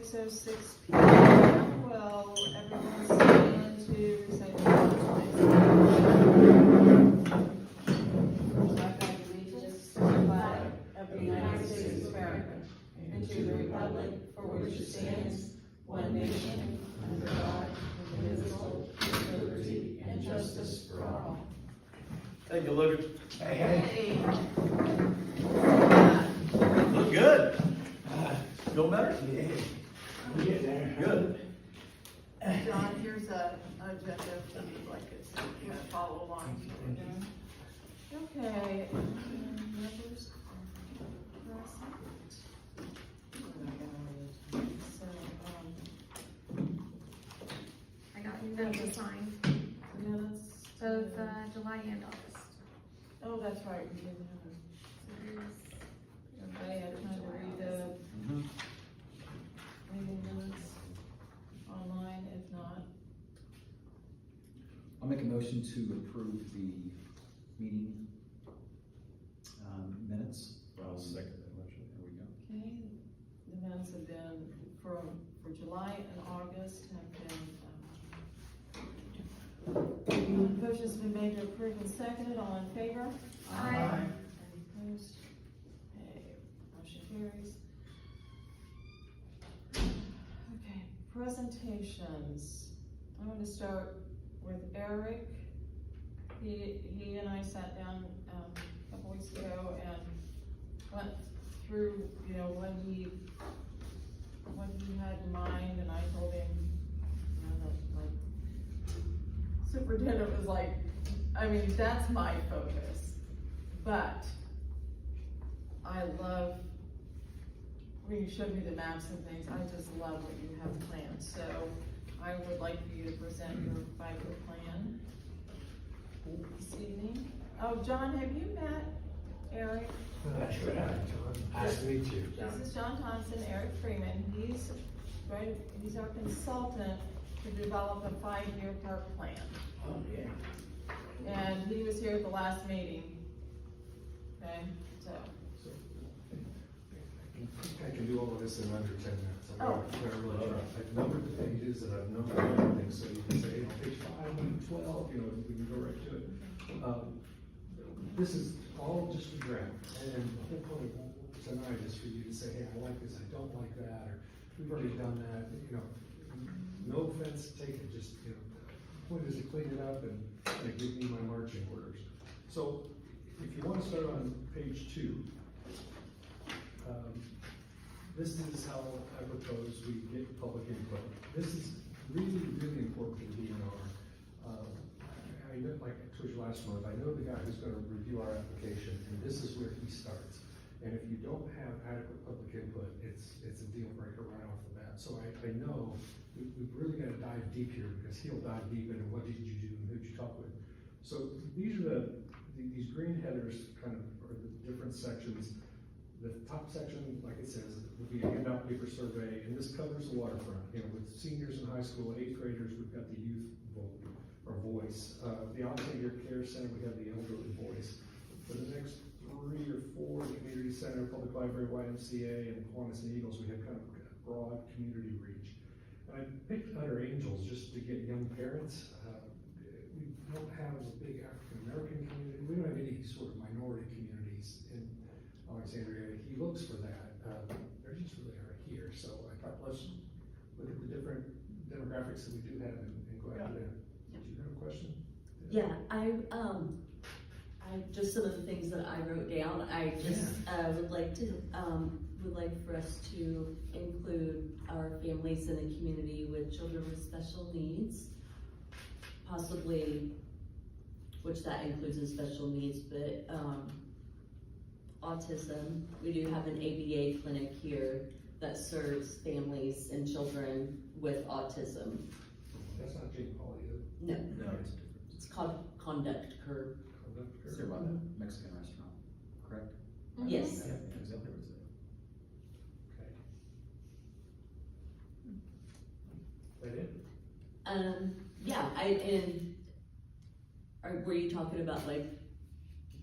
6:06 p.m. Will everyone stand to recite the pledge, please? I pledge allegiance to the flag of the United States of America and to the republic for which it stands, one nation, under God, indivisible, with liberty and justice for all. Thank you, Luke. Hey. Look good. Feel better? I'm getting there. Good. John, here's a agenda if you'd like it, so you can follow along. Okay. Members present. So, I got you them to sign, minutes. both July and August. Oh, that's right, we didn't have everybody had time to read the meeting minutes online, if not. I'll make a motion to approve the meeting minutes. I'll second that motion. There we go. Okay, the minutes have been, for July and August have been, motion's been made to approve and seconded, all in favor? Aye. Any opposed? Okay, motion carries. Okay, presentations. I'm going to start with Eric. He and I sat down a couple weeks ago and went through, you know, what he had in mind, and I told him, you know, that like superintendent was like, I mean, that's my focus, but I love, when you showed me the maps and things, I just love what you have planned, so I would like for you to present your 5-year plan this evening. Oh, John, have you met Eric? That's right, John. Nice to meet you, John. This is John Thompson, Eric Freeman. He's our consultant to develop a 5-year park plan. Oh, yeah. And he was here at the last meeting. Okay, so. I can do all of this in under 10 minutes. I'm Oh. gonna really try. I've numbered the pages and I've numbered everything, so you can say, you know, page 5 and 12, you know, we can go right to it. This is all just a draft, and the whole point tonight is for you to say, hey, I like this, I don't like that, or we've already done that, you know. No offense taken, just, you know, the point is to clean it up and give me my marching orders. So, if you want to start on page 2, this is how I propose we get public input. This is really, really important to the DNR. I know, like I told you last month, I know the guy who's going to review our application, and this is where he starts. And if you don't have adequate public input, it's a deal breaker right off the bat. So I know we've really got to dive deep here, because he'll dive deep into what did you do and who did you talk with. So these are these green headers kind of are the different sections. The top section, like it says, will be a handout paper survey, and this covers the waterfront. You know, with seniors in high school, 8th graders, we've got the youth voice. The Alexander Care Center, we have the elderly voice. For the next 3 or 4, the community center, public library, YMCA, and Kiwanis and Eagles, we have kind of broad community reach. And I picked Utter Angels just to get young parents. We don't have a big African American community. We don't have any sort of minority communities in Alexandria. He looks for that. They're just really right here. So I thought, let's look at the different demographics that we do have and go after that. Did you have a question? Yeah, I just some of the things that I wrote down. I just would like for us to include our families in the community with children with special needs, possibly, which that includes in special needs, but autism. We do have an ABA clinic here that serves families and children with autism. That's not Jane Paul either. No, No, it's different. it's called Conduct Curve. It's there by the Mexican restaurant, correct? Yes. Yeah, exactly what it's there. Okay. That it? Yeah, were you talking about like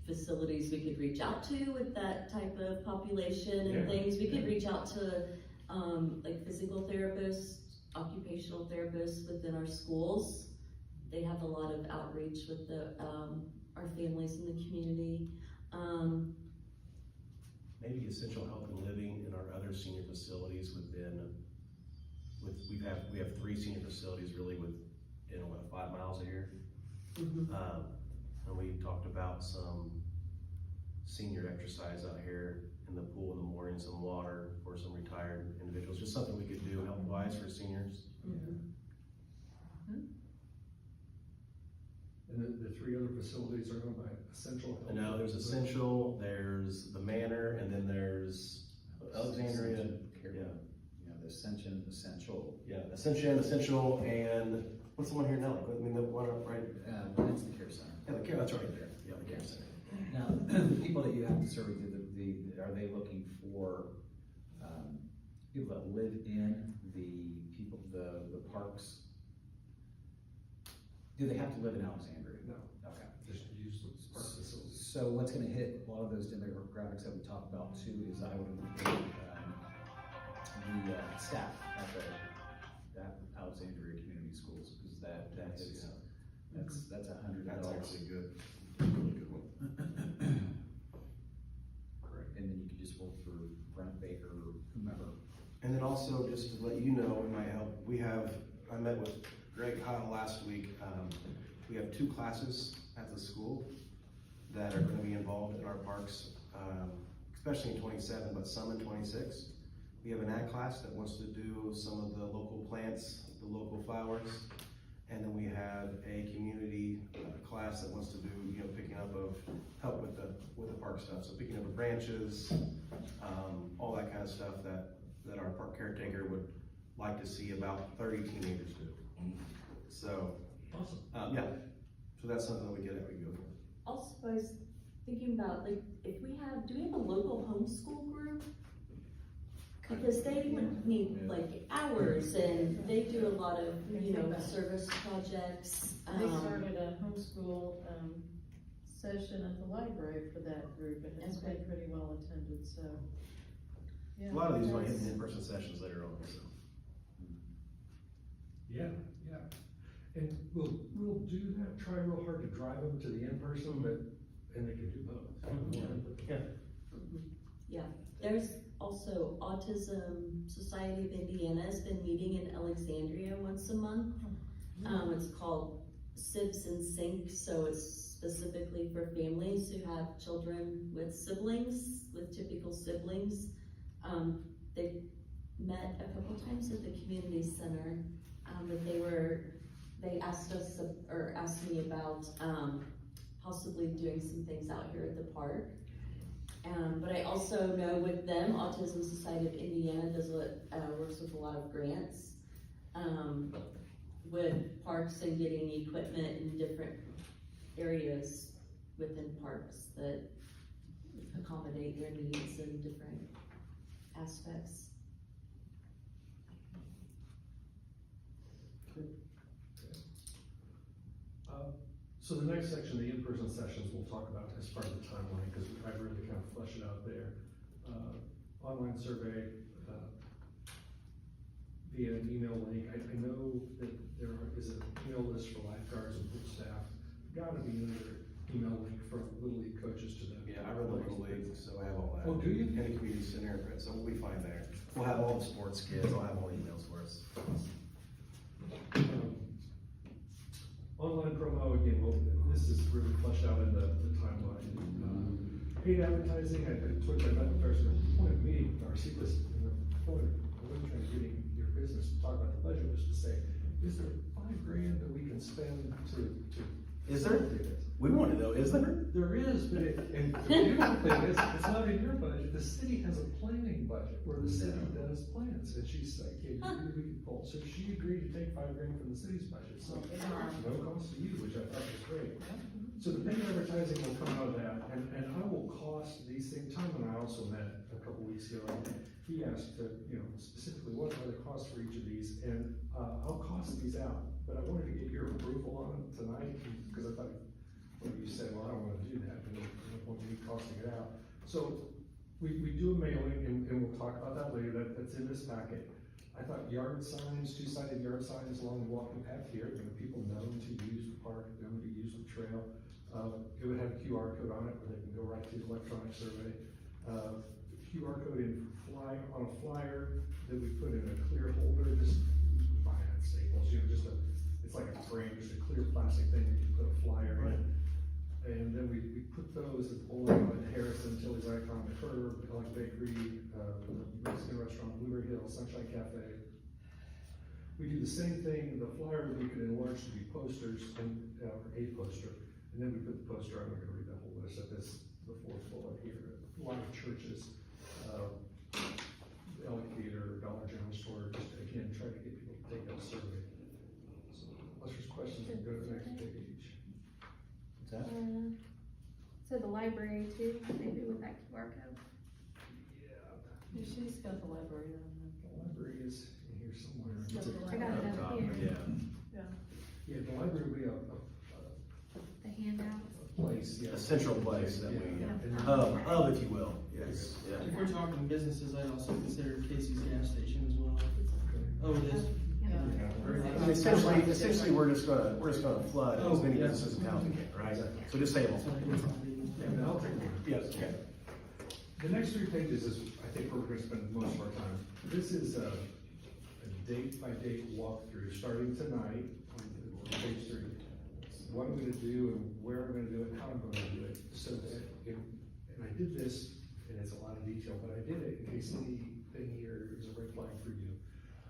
facilities we could reach out to with that type of population and Yeah. things? We could reach out to like physical therapists, occupational therapists within our schools. They have a lot of outreach with our families in the community. Maybe essential help and living in our other senior facilities we have 3 senior facilities really within, 5 miles of here. Mhm. And we talked about some senior exercise out here in the pool in the morning, some water for some retired individuals, just something we could do health-wise for seniors. Mhm. And the 3 other facilities are owned by Essential Health. And now there's Essential, there's the Manor, and then there's Alexandria. Yeah, Yeah, the Ascension, Essential. yeah, Essential, and what's the one here now? I mean, the one up right, That's the care center. yeah, the care, that's right there, yeah, the care center. Now, the people that you have to survey, are they looking for, people that live in the parks? Do they have to live in Alexandria? No, Okay. just use those park facilities. So what's gonna hit a lot of those demographics that we talked about too is I would include, the staff at Alexandria Community Schools, because that's $100. That's actually good, really good one. Correct, and then you can just work for Brent Baker or whomever. And then also, just to let you know, it might help, I met with Greg Kyle last week. We have 2 classes at the school that are gonna be involved in our parks, especially in 27, but some in 26. We have an ag class that wants to do some of the local plants, the local flowers. And then we have a community class that wants to do, picking up help with the park stuff. So picking up of branches, all that kind of stuff that our park caretaker would like to see about 30 teenagers do. So, Awesome. yeah, so that's something that we go for. Also, I was thinking about, like, do we have a local homeschool group? Because they would need like hours and they do a lot of, service projects. They started a homeschool, session at the library for that group, and it's been pretty well attended, so. Yeah, A lot of these might hit that's- in-person sessions later on, so. Yeah. And we'll do that, try real hard to drive them to the in-person, and they can do both. Yeah. There's also Autism Society of Indiana has been meeting in Alexandria once a month. It's called Sibs in Sync, so it's specifically for families who have children with typical siblings. They met a couple times at the community center, but they asked me about, possibly doing some things out here at the park. But I also know with them, Autism Society of Indiana works with a lot of grants, with parks and getting equipment in different areas within parks that accommodate their needs in different aspects. So the next section, the in-person sessions, we'll talk about as part of the timeline, because I really kind of flesh it out there. Online survey, via an email link. I know that there is an email list for lifeguards and pool staff. Gotta be another email link from Little League coaches to them. Yeah, I run the Little League, so I have all that. Oh, do you? And the community center, so we'll be fine there. We'll have all the sports kids, I'll have all the emails for us. Online promo, again, this is really fleshed out in the timeline. Paid advertising, I took that up first, the point of me, our secrets, and the point of really trying to getting your business to talk about the budget was to say, is there $5,000 that we can spend to Is there? do this? We want to know, is there? There is, but and the beautiful thing is, it's not in your budget, the city has a planning budget where the city does plans, and she's like, hey, we can pull, so she agreed to take $5,000 from the city's budget, so no cost to you, which I thought was great. So the paid advertising will come out of that, and I will cost these things. Tom and I also met a couple weeks ago, and he asked to, specifically what are the costs for each of these, and I'll cost these out, but I wanted to get your approval on it tonight, because I thought, when you said, well, I don't wanna do that, and no point in me costing it out. So We do a mailing, and we'll talk about that later, that's in this packet. I thought yard signs, two-sided yard signs along the walking path here, you know, people known to use the park, known to use the trail. It would have a QR code on it where they can go right to the electronic survey. QR code on a flyer that we put in a clear holder, just buying at Staples, you know, it's like a frame, just a clear plastic thing that you put a flyer in. And then we put those at Bowling Alley, Harrison, Tilly's Icon, the Curb, Ellen Bakery, Mexican Restaurant, Blueberry Hill, Sunshine Cafe. We do the same thing, the flyer we could enlarge to be posters, and or a poster, and then we put the poster, I'm not gonna read that whole list, at the fourth bullet here. A lot of churches, Elk Theater, Dollar General store, just again, try to get people to take that survey. So, unless there's questions, we can go to the next page. What's that? So the library too, maybe with that QR code. Yeah, She's got the library on the library is in here somewhere. It's a- I got it up here, Yeah, the library will be a the handouts. place, yeah. A central place that we, Yeah. And- hub, if you will, yes, yeah. If we're talking businesses, I'd also consider Casey's gas station as well. Oh, it is? Yeah. I mean, essentially, we're just gonna flood as many yeah. businesses in town as we can, right? So just say them. And I'll take one. Yes, okay. The next 3 pages is, I think, where we're gonna spend most of our time. This is a date-by-date walkthrough, starting tonight on page 3. What I'm gonna do and where I'm gonna do it, and how I'm gonna do it. So that, and I did this, and it's a lot of detail, but I did it in case anything here is a red flag for you.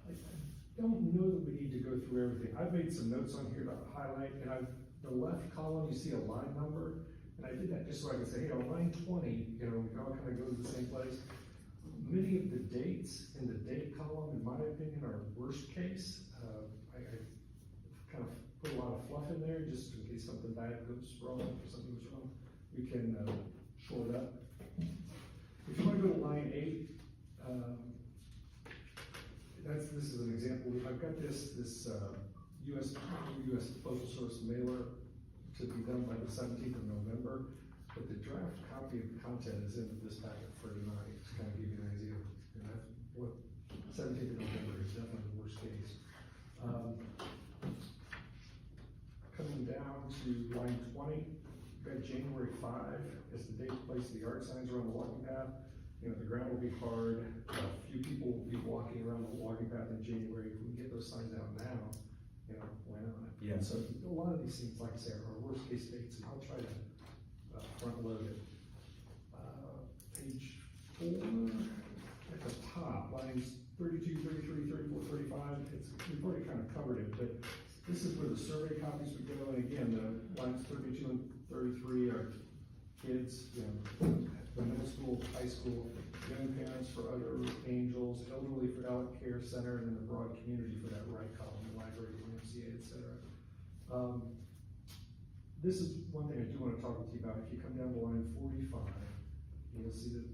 I don't know that we need to go through everything. I've made some notes on here about highlight, and the left column, you see a line number, and I did that just so I could say, hey, on line 20, you know, we all kind of go to the same place. Many of the dates in the date column, in my opinion, are worst case. I kind of put a lot of fluff in there, just in case something bad goes wrong, or something goes wrong, we can shore it up. If you want to go to line 8, this is an example. I've got this U.S. Postal Service mailer to be done by the 17th of November, but the draft copy of the content is in this packet for tonight, to kind of give you an idea. And that's what 17th of November is definitely the worst case. Coming down to line 20, we've got January 5 as the date, place of the yard signs around the walking path. You know, the ground will be hard, a few people will be walking around the walking path in January. If we can get those signs out now, you know, why not? Yeah. So a lot of these things, like I say, are worst case dates, and I'll try to front load it. Page 4, at the top, lines 32, 33, 34, 35, we've already kind of covered it, but this is where the survey copies would go, and again, the lines 32 and 33 are kids, you know, the middle school, high school, young parents for other angels, elderly for Alec Care Center, and then the broad community for that right column, the library, the MCA, et cetera. This is one thing I do want to talk with you about. If you come down to line 45, you'll see that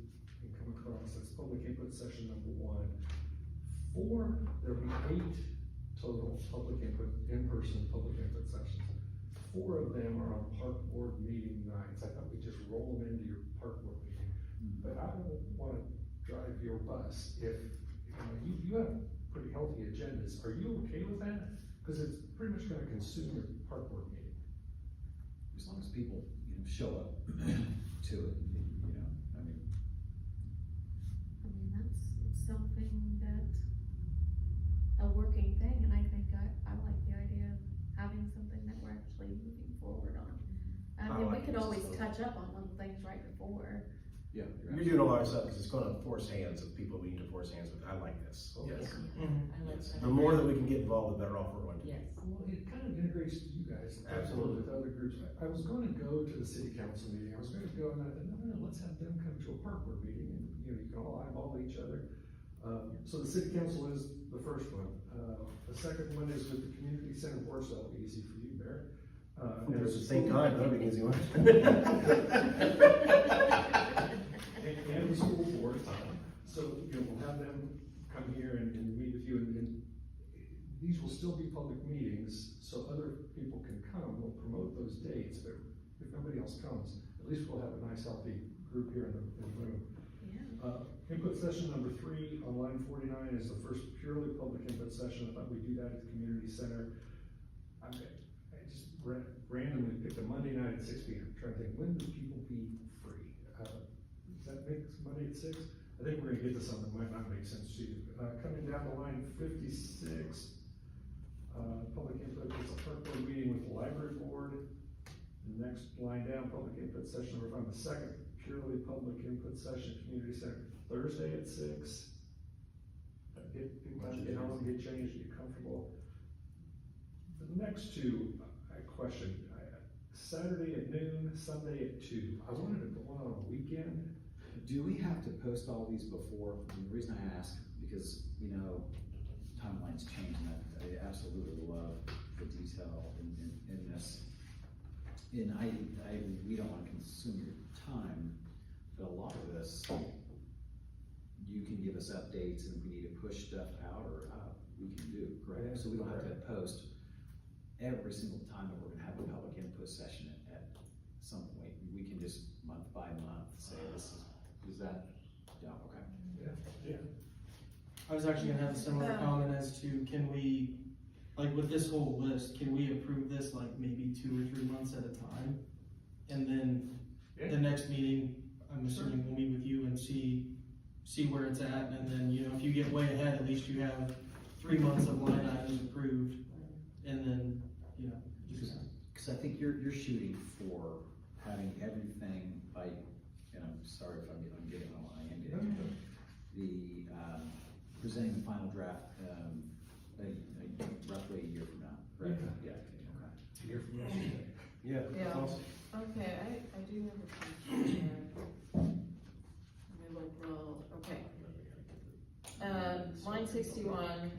you come across, that's public input session number 1. There'll be 8 total public input, in-person public input sessions. 4 of them are on park board meeting nights. I thought we'd just roll them into your park board meeting. But I don't want to drive your bus if, you have pretty healthy agendas. Are you okay with that? Because it's pretty much going to consume your park board meeting. As long as people, show up to it, I mean. That's something that, a working thing, and I think I like the idea of having something that we're actually moving forward on. I I mean, we like could this always as well. touch up on little things right before. Yeah. You're doing a lot of stuff, because it's gonna force hands of people we need to force hands with. I like this, yes. I like that. The more that we can get involved, the better off we're going to be. Yes. Well, it kind of integrates you guys. Absolutely. With other groups. I was going to go to the city council meeting. I was going to go, and I thought, no, let's have them come to a park board meeting, and, you can all eyeball each other. So the city council is the first one. The second one is with the community center board, so that'll be easy for you, Barrett. At the same time, that'll be an easy one. And the school board. So, we'll have them come here and meet with you, and these will still be public meetings, so other people can come. We'll promote those dates, but if nobody else comes, at least we'll have a nice healthy group here in the room. Yeah. Input session number 3 on line 49 is the first purely public input session. I thought we'd do that at the community center. I just randomly picked a Monday night at 6 p.m. Trying to think, when do people be free? Does that make Monday at 6? I think we're gonna get to something that might not make sense to you. Coming down to line 56, public input is a park board meeting with the library board. The next line down, public input session number 5, the second purely public input session, community center, Thursday at 6. Get people have to get home, get changed, get comfortable. The next two, I question, Saturday at noon, Sunday at 2. I wanted to go on a weekend. Do we have to post all these before? And the reason I ask, because, you know, timelines change, and I absolutely love the detail in this. And we don't wanna consume your time, but a lot of this, you can give us updates, and if we need to push stuff out we can do, correct? Yeah, So we don't have to correct. post every single time that we're gonna have a public input session at some point. We can just month by month say is that, yeah, okay. Yeah. I was actually gonna have a similar comment as to, can we, like with this whole list, can we approve this like maybe 2 or 3 months at a time? And then the next meeting, I'm assuming we'll meet with you and see where it's at, and then, you know, if you get way ahead, at least you have 3 months of line items approved, and then, you know, just. Cause I think you're shooting for having everything by, and I'm sorry if I'm getting on, I am getting on, the, presenting the final draft, roughly a year from now, correct? Yeah, okay. Hear from yesterday. Yeah, that's Yeah. awesome. Okay, I do have a question here. Let me look, well, okay. Line 61,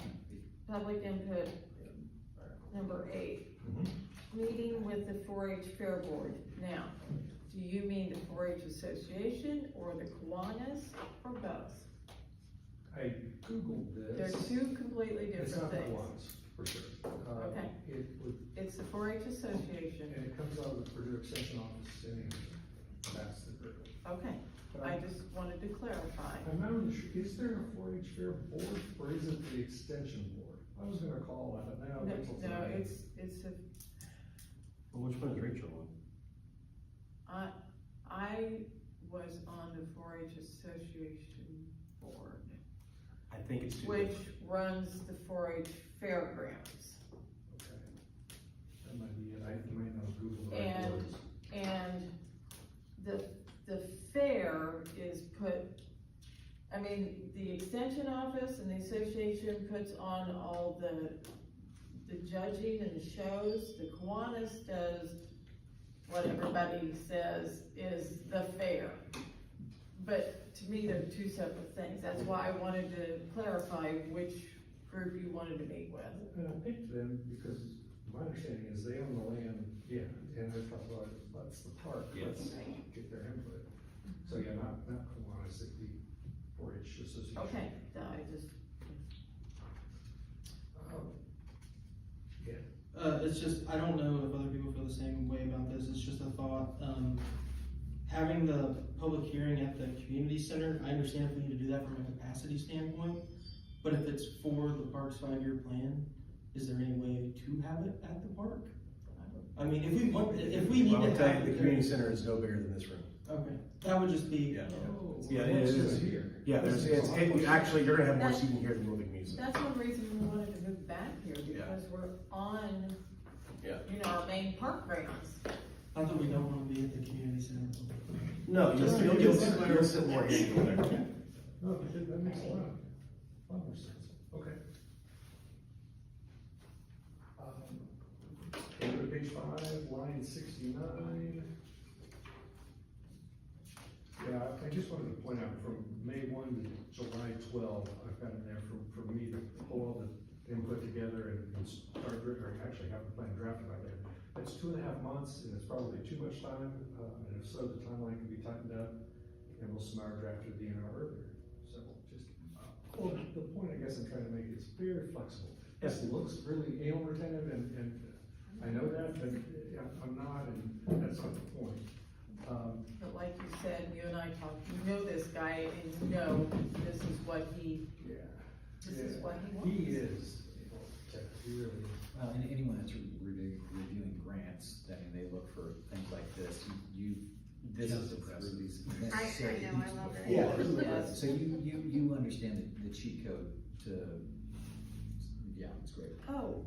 public input, number 8. Meeting with the 4-H Fair Board. Now, do you mean the 4-H Association or the Kiwanis or both? I Googled They're this. 2 completely It's different not the things. ones, for sure. Okay. It would, It's the 4-H Association. and it comes out of the Purdue Extension Office anyway. That's the group. Okay, But I just wanted to clarify. I'm not really sure, is there a 4-H Fair Board, or is it the Extension Board? I was gonna call that, but now No, wait till no, tonight. it's a, Well, which one is Rachel on? I was on the 4-H Association Board, I think it's two which different. runs the 4-H Fairgrounds. Okay. That might be it, I might not Google the right And, words. and the fair is I mean, the extension office and the association puts on all the judging and the shows. The Kiwanis does what everybody says is the fair. But to me, they're 2 separate things. That's why I wanted to clarify which group you wanted to meet with. And I picked them because my understanding is they own the land, yeah, and I thought, well, that's the park, let's get their input. So yeah, not Kiwanis, it'd be 4-H Association. Okay, I just, Yeah. It's just, I don't know if other people feel the same way about this, it's just a thought, having the public hearing at the community center, I understand if we need to do that from a capacity standpoint, but if it's for the park's 5-year plan, is there any way to have it at the park? I mean, if we need Well, to I'll tell have you, the community center is no bigger than this room. Okay, that would just be. Yeah. Oh, Yeah, it what's is. this here? Yeah, actually, you're gonna have more seating here than the community center. that's one reason we wanted to move back here, because we're on, Yeah. you know, our main park grounds. Not that we don't wanna be at the community center. No, you'll sit more here. No, that makes a lot more sense, okay. Okay, go to page 5, line 69. Yeah, I just wanted to point out from May 1 to July 12, I've got in there for me to pull all the input together and start, or actually have the plan drafted by then. It's 2.5 months, and it's probably too much time, and if so, the timeline can be tightened up, and we'll submit our draft to the DNR earlier. So just, well, the point I guess I'm trying to make is very flexible. Yes, it looks really anal retentive, and I know that, but I'm not, and that's not the point. But like you said, you and I talked, you know this guy and you know this is what he, Yeah. this is what he wants. He is, he really is. Well, and anyone that's reviewing grants, I mean, they look for things like this, this is through these. necessary I know, I things love it. before. Yes. So you understand the cheat code to, yeah, it's great. Oh,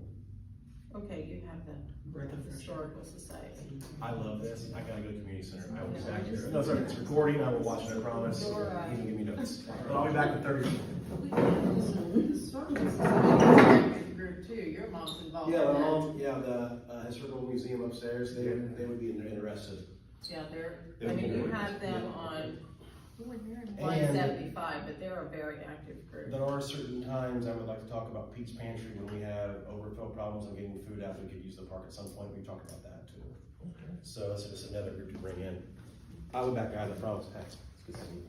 okay, you have the Breath of fresh air. Historical Society. I love this, I gotta go to the community center, I will be back here. No, sorry, it's recording, I will watch it, I promise. You can give me notes. But I'll be back in 30 minutes. Historical Society group too, your mom's involved in Yeah, that. yeah, the historical museum upstairs, they would be interested. Yeah, they're, They're I mean, you very have them interested. on Oh, and they're in And- 175, but they're a very active group. There are certain times I would like to talk about Pete's Pantry when we have overfill problems and getting food out, we could use the park at some point, we talked about that too. Okay. So that's just another group to bring in. I will back guys, I promise. It's good to see you.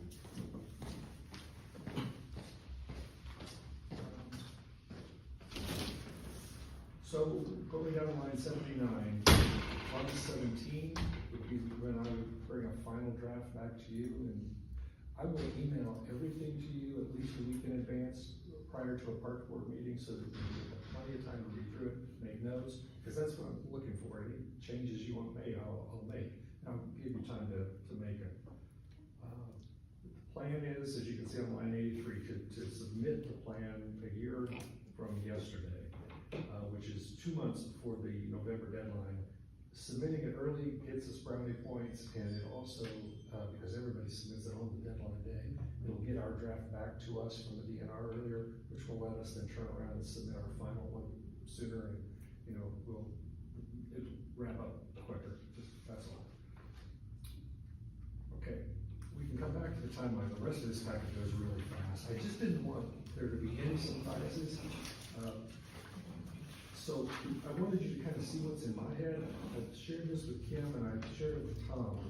So going down to line 79, line 17 would be when I would bring a final draft back to you, and I will email everything to you at least a week in advance prior to a park board meeting, so that you have plenty of time to read through it, make notes, because that's what I'm looking for. Any changes you want made, I'll make. I'll give you time to make it. The plan is, as you can see on line 83, to submit the plan a year from yesterday, which is 2 months before the November deadline. Submitting it early gets us brownie points, and it also, because everybody submits it on the deadline day, it'll get our draft back to us from the DNR earlier, which will let us then turn around and submit our final one sooner, and, it'll wrap up quicker, that's all. Okay, we can come back to the timeline, the rest of this package goes really fast. I just didn't want there to be any surprises. So I wanted you to kind of see what's in my head. I've shared this with Kim and I've shared it with Tom.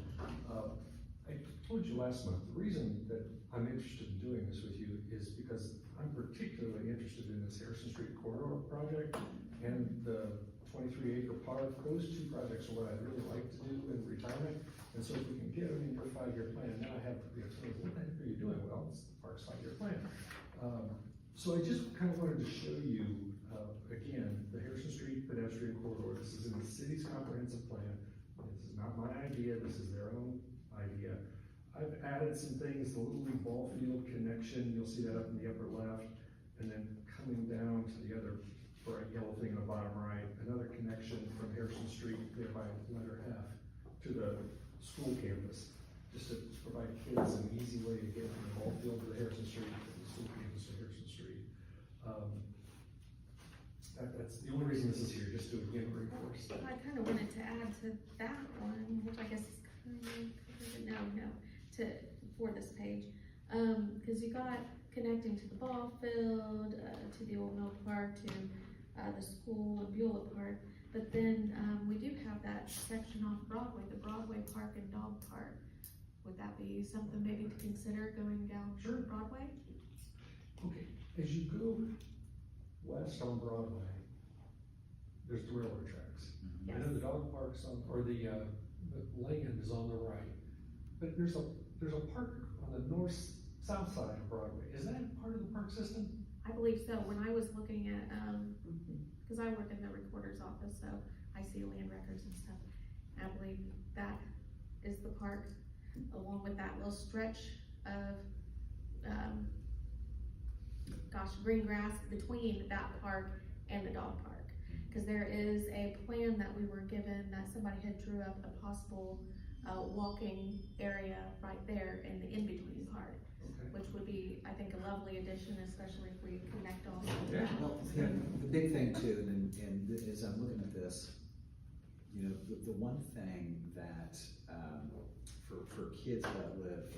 I told you last month, the reason that I'm interested in doing this with you is because I'm particularly interested in this Harrison Street corridor project and the 23-acre park. Those two projects are what I'd really like to do in retirement. And so if we can get them in your 5-year plan, now I have the opportunity, what the heck are you doing? Well, it's the park's 5-year plan. So I just kind of wanted to show you, again, the Harrison Street pedestrian corridor. This is in the city's comprehensive plan. This is not my idea, this is their own idea. I've added some things, the Little League ball field connection, you'll see that up in the upper left, and then coming down to the other bright yellow thing in the bottom right, another connection from Harrison Street there by letter F to the school campus, just to provide kids an easy way to get from the ball field to the Harrison Street, to the school campus to Harrison Street. That's the only reason this is here, just to again reinforce that. I kind of wanted to add to that one, which I guess is kind of, for this page. Cause you got connecting to the ball field, to the old mill park, to, the school and Beulah Park. But then, we do have that section off Broadway, the Broadway Park and Dog Park. Would that be something maybe to consider going down Sure. Broadway? Okay, as you go west on Broadway, there's the railroad tracks. I know the dog park's on, or the land is on the right, but there's a park on the south side of Broadway. Is that part of the park system? I believe so. When I was looking at, cause I work in the recorder's office, so I see land records and stuff. I believe that is the park, along with that little stretch of, green grass between that park and the dog park. Cause there is a plan that we were given that somebody had drew up a possible, walking area right there in the in-between part. Okay. Which would be, I think, a lovely addition, especially if we connect all of Yeah. that. Well, the big thing too, and as I'm looking at this, the one thing that, for kids that live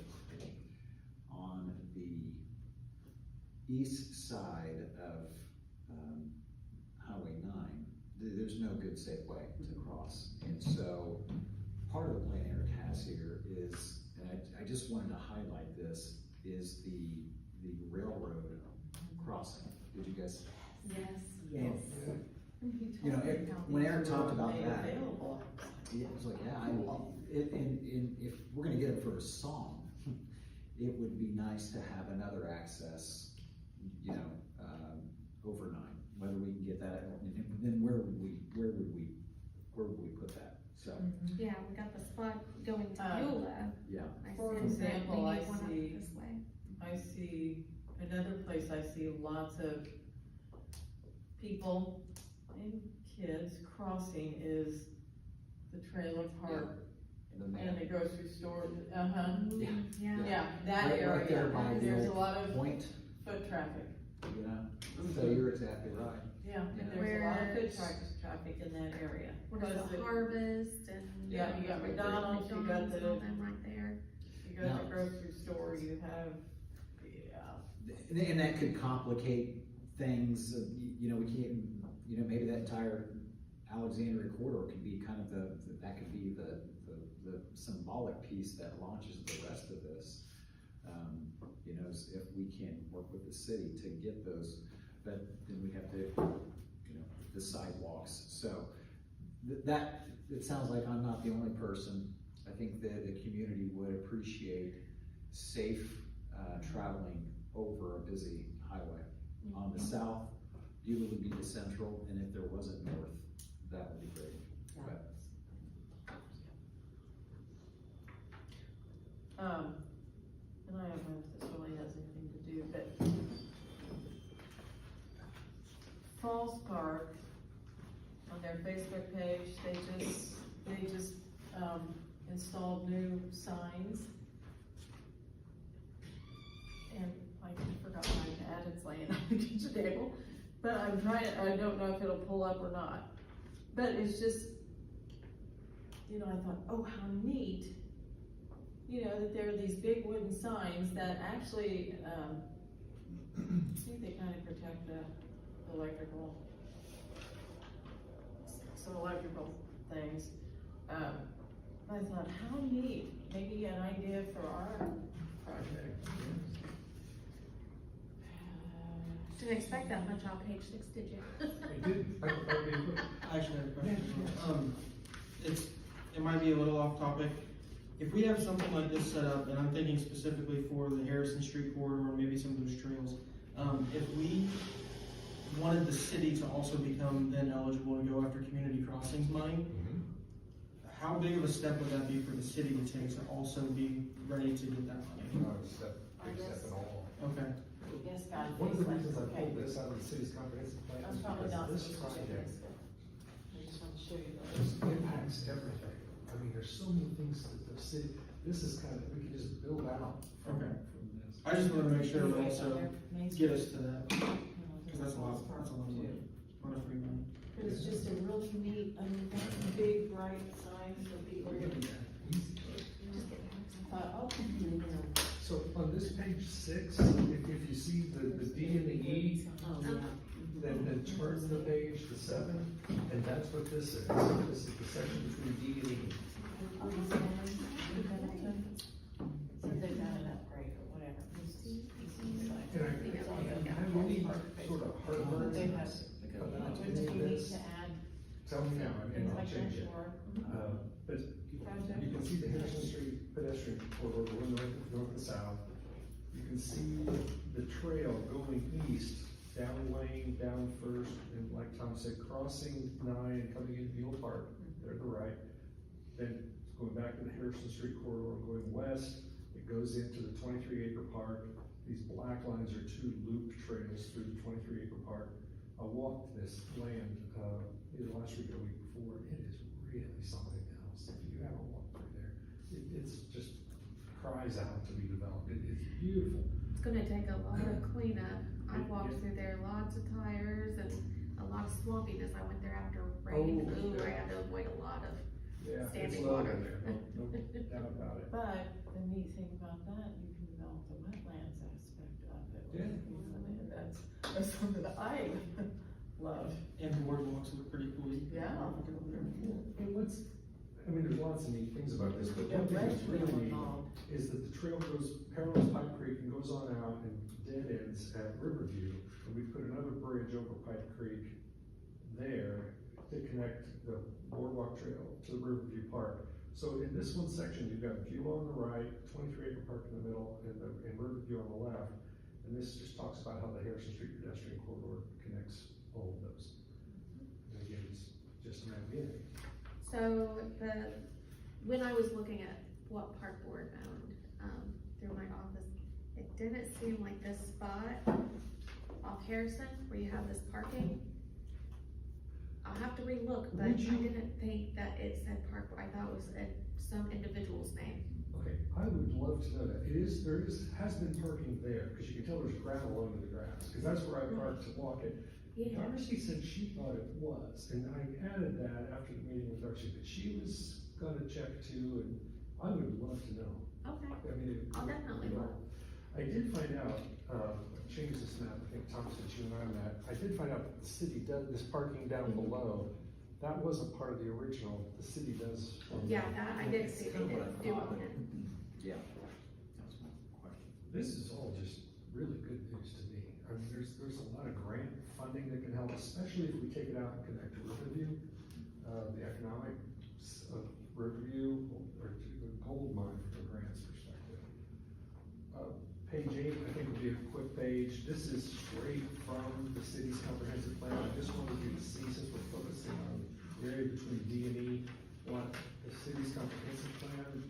on the east side of, Highway 9, there's no good safe way to cross. And so, part of the plan Eric has here is, and I just wanted to highlight this, is the railroad crossing. Did you guys? Yes. And, when Eric talked about that, Available. it was like, yeah, if we're gonna get them for a song, it would be nice to have another access, you know, overnight, whether we can get that, and then where would we put that? So, Yeah, we got the spot going to Beulah. yeah. I For sense that example, we I need one up see- this way. I see, another place I see lots of people and kids crossing is the trailer park The and man, the grocery store, Yeah. Yeah. yeah, that Right there by area, the there's a old lot of point, foot traffic, you know, so you're exactly right. yeah, Yeah. there's a lot of foot Where's- traffic in that area. What is Plus the the- Harvest and. Yeah, you got McDonald's, you got McDonald's and all the, them right there. you got the grocery store, you have, yeah. And that could complicate things, you know, we can't, you know, maybe that entire Alexandria corridor could be kind of that could be the symbolic piece that launches the rest of this. You know, if we can't work with the city to get those, but then we have to, you know, the sidewalks. So that, it sounds like I'm not the only person. I think that the community would appreciate safe, traveling over a busy highway. On the south, Beulah would be the central, and if there wasn't north, that would be great. But And I don't know if this really has anything to do, but Falls Park, on their Facebook page, they just installed new signs. And I forgot my ad, it's laying on the kitchen table, but I'm trying, I don't know if it'll pull up or not. But it's just, you know, I thought, oh, how neat, you know, that there are these big wooden signs that actually, I think they kind of protect the electrical, some electrical things. I thought, how neat, maybe an idea for our project. Didn't expect that much on page 6, did you? I did, I actually have a question. It might be a little off topic. If we have something like this set up, and I'm thinking specifically for the Harrison Street corridor, or maybe some of those trails, if we wanted the city to also become then eligible to go after community crossings money, how big of a step would that be for the city to take to also be ready to get that money? not a step, big step at all. Okay. Yes, God. One of the reasons I Okay. pulled this out of the city's comprehensive plan That's is probably because not this supposed to be project this. I just want to show you just those. impacts everything. I mean, there's so many things that the city, this is kind of, we can just build out from Okay. this. I just wanted to make sure it would also Main get Street, us to that, you know, because that's a lot of money. Lot of free money. But it's just a really neat, I mean, that's a big bright sign for people. We're gonna do that easy. I thought, oh, you know. So on this page 6, if you see the D and the E, Oh, yeah. then turn the page to 7, and that's what this is. This is the section between D and E. So they got it upgrade or whatever. And I have any sort of heartburn They have, about what any do of you need this, to add? tell me now, and I'll change it. Or But you can see the Harrison Street pedestrian corridor going north and south. You can see the trail going east, down Lane, down First, and like Tom said, crossing 9 and coming into Mule Park, there to the right. Then it's going back to the Harrison Street corridor, going west, it goes into the 23-acre park. These black lines are 2 looped trails through the 23-acre park. I walked this land, either last week or the week before. It is really something else. If you haven't walked through there, it's just cries out to be developed. It is beautiful. It's gonna take a lot of cleanup. I walked through there, lots of tires and a lot of swampiness. I went there after rain. Oh, Ooh, yeah. I had to avoid a lot of, Yeah, it's Standing low water. in there, no doubt about it. But the neat thing about that, you can develop the wetlands aspect of it. Yeah. And that's something that I love. And the boardwalks look pretty cool. Yeah. And what's, I mean, there's lots of neat things about this, but Yeah, one thing Red's that's really really neat involved. is that the trail goes, parallels Pipe Creek and goes on out and dead ends at Riverview. And we put another bridge over Pipe Creek there to connect the boardwalk trail to the Riverview Park. So in this one section, you've got view on the right, 23-acre park in the middle, and Riverview on the left. And this just talks about how the Harrison Street pedestrian corridor connects all of those. And again, it's just an idea. So when I was looking at what Park Board owned, through my office, it didn't seem like this spot off Harrison where you have this parking. I'll have to relook, but I didn't think that it said Park Board. I thought it was some individual's name. Okay, I would love to know that. Has been parking there, because you can tell there's gravel under the grass, because that's where I parked to walk it. Yeah. Darcy said she thought it was, and I added that after the meeting with Darcy, that she was gonna check too, and I would love to know. Okay, I mean, I'll definitely look. I did find out, I changed this map, I think Tom said you and I met, I did find out that the city does, this parking down below, that wasn't part of the original, the city does. Yeah, that I did see, they did do own it. Yeah. That was my question. This is all just really good news to me. I mean, there's a lot of grant funding that can help, especially if we take it out and connect to Riverview. The economics of Riverview are a gold mine from a grants perspective. Page 8, I think, will be a quick page. This is straight from the city's comprehensive plan. I just wanted you to see, since we're focusing on the area between D and E, what the city's comprehensive plan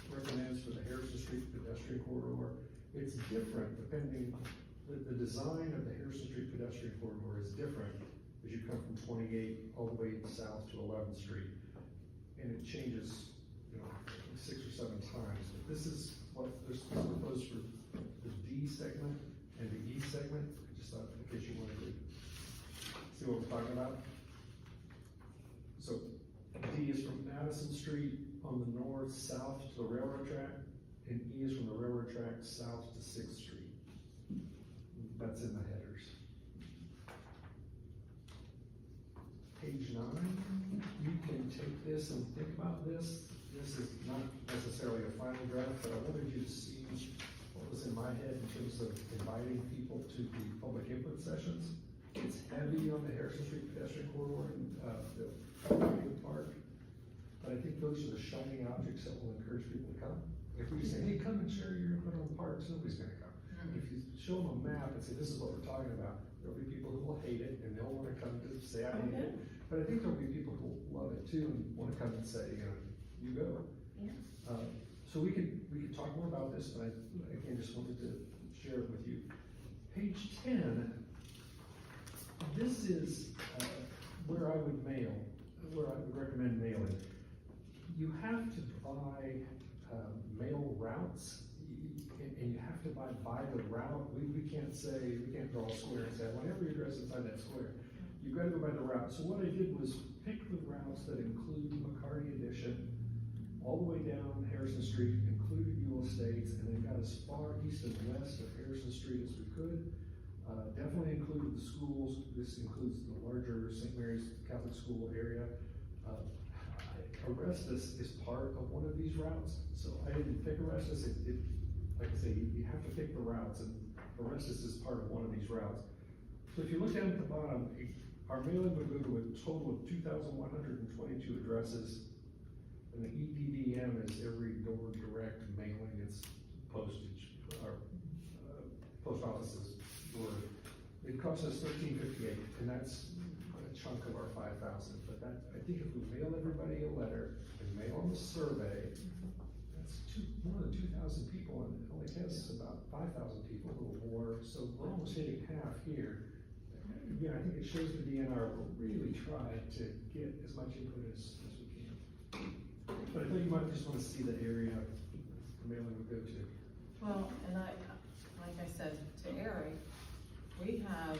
recommends for the Harrison Street pedestrian corridor. It's different depending, the design of the Harrison Street pedestrian corridor is different as you come from 28 all the way south to 11th Street. And it changes, 6 or 7 times. But this is what there's proposed for the D segment and the E segment. I just thought, in case you wanted to see what we're talking about. So D is from Madison Street on the north, south to the railroad track, and E is from the railroad track south to 6th Street. That's in the headers. Page 9, you can take this and think about this. This is not necessarily a final draft, but I wanted you to see what was in my head in terms of inviting people to the public input sessions. It's heavy on the Harrison Street pedestrian corridor and the park. But I think those are the shining objects that will encourage people to come. If we say, hey, come and share your input on parks, nobody's gonna come. If you show them a map and say, this is what we're talking about, there'll be people who will hate it and they'll wanna come to say, I hate it. But I think there'll be people who love it too and wanna come and say, you go. Yeah. So we could talk more about this, but I, again, just wanted to share it with you. Page 10, this is where I would recommend mailing. You have to buy mail routes, and you have to buy by the route. We can't draw a square and say, I want every address inside that square. You've got to go by the route. So what I did was pick the routes that include McCarty Addition, all the way down Harrison Street, included Ewell Estates, and then got as far east and west of Harrison Street as we could. Definitely included the schools. This includes the larger St. Mary's Catholic School area. Orestes is part of one of these routes, so I didn't pick Orestes. Like I say, you have to pick the routes, and Orestes is part of one of these routes. So if you look down at the bottom, our mailing would go to a total of 2,122 addresses, and the EPDM is every door direct mailing. It's postage, or post offices. It costs us $13.58, and that's a chunk of our 5,000. But that, I think if we mail everybody a letter and mail them a survey, that's more than 2,000 people, and it only has about 5,000 people, a little more. So we're almost hitting half here. Again, I think it shows the DNR will really try to get as much input as we can. But I thought you might just want to see the area the mailing would go to. Well, and like I said to Eric, we have,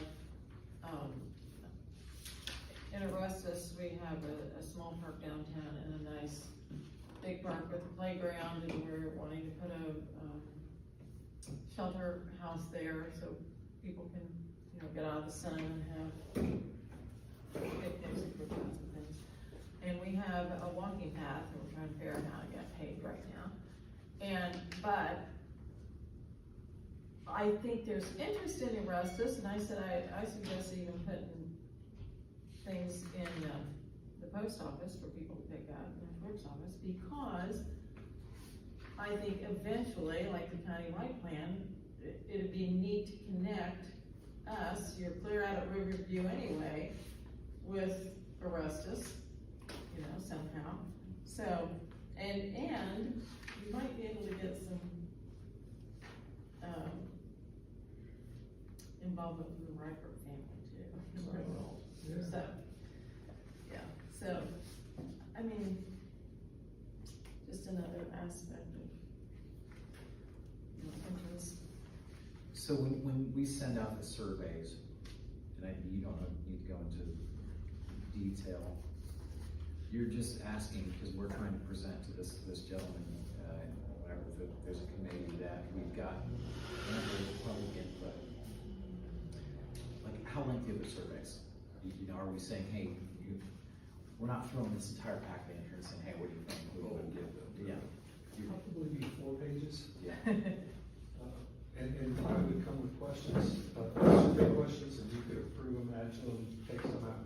in Augustus, we have a small park downtown and a nice big park with a playground, and we're wanting to put a shelter house there so people can, get out of the sun and have picnics and good kinds of things. And we have a walking path, and we're trying to figure out how to get paid right now. But I think there's interest in Augustus, and I said I suggest even putting things in the post office for people to pick up. And clerk's office, because I think eventually, like the countywide plan, it'd be neat to connect us, you're clear out at Riverview anyway, with Arestus, you know, somehow. So, and you might be able to get some, involvement from the Riper family too. Yeah. So, yeah, so, I mean, just another aspect of, you know, interest. So when we send out the surveys, and you don't need to go into detail, you're just asking, because we're trying to present to this gentleman, whenever there's a committee that we've got public input. Like, how lengthy are the surveys? You know, are we saying, hey, we're not throwing this entire packet in here and saying, hey, what do you think? What do you give? Yeah. Probably be 4 pages. Yeah. And I would come with questions, survey questions, and you could approve them, add to them, take some out.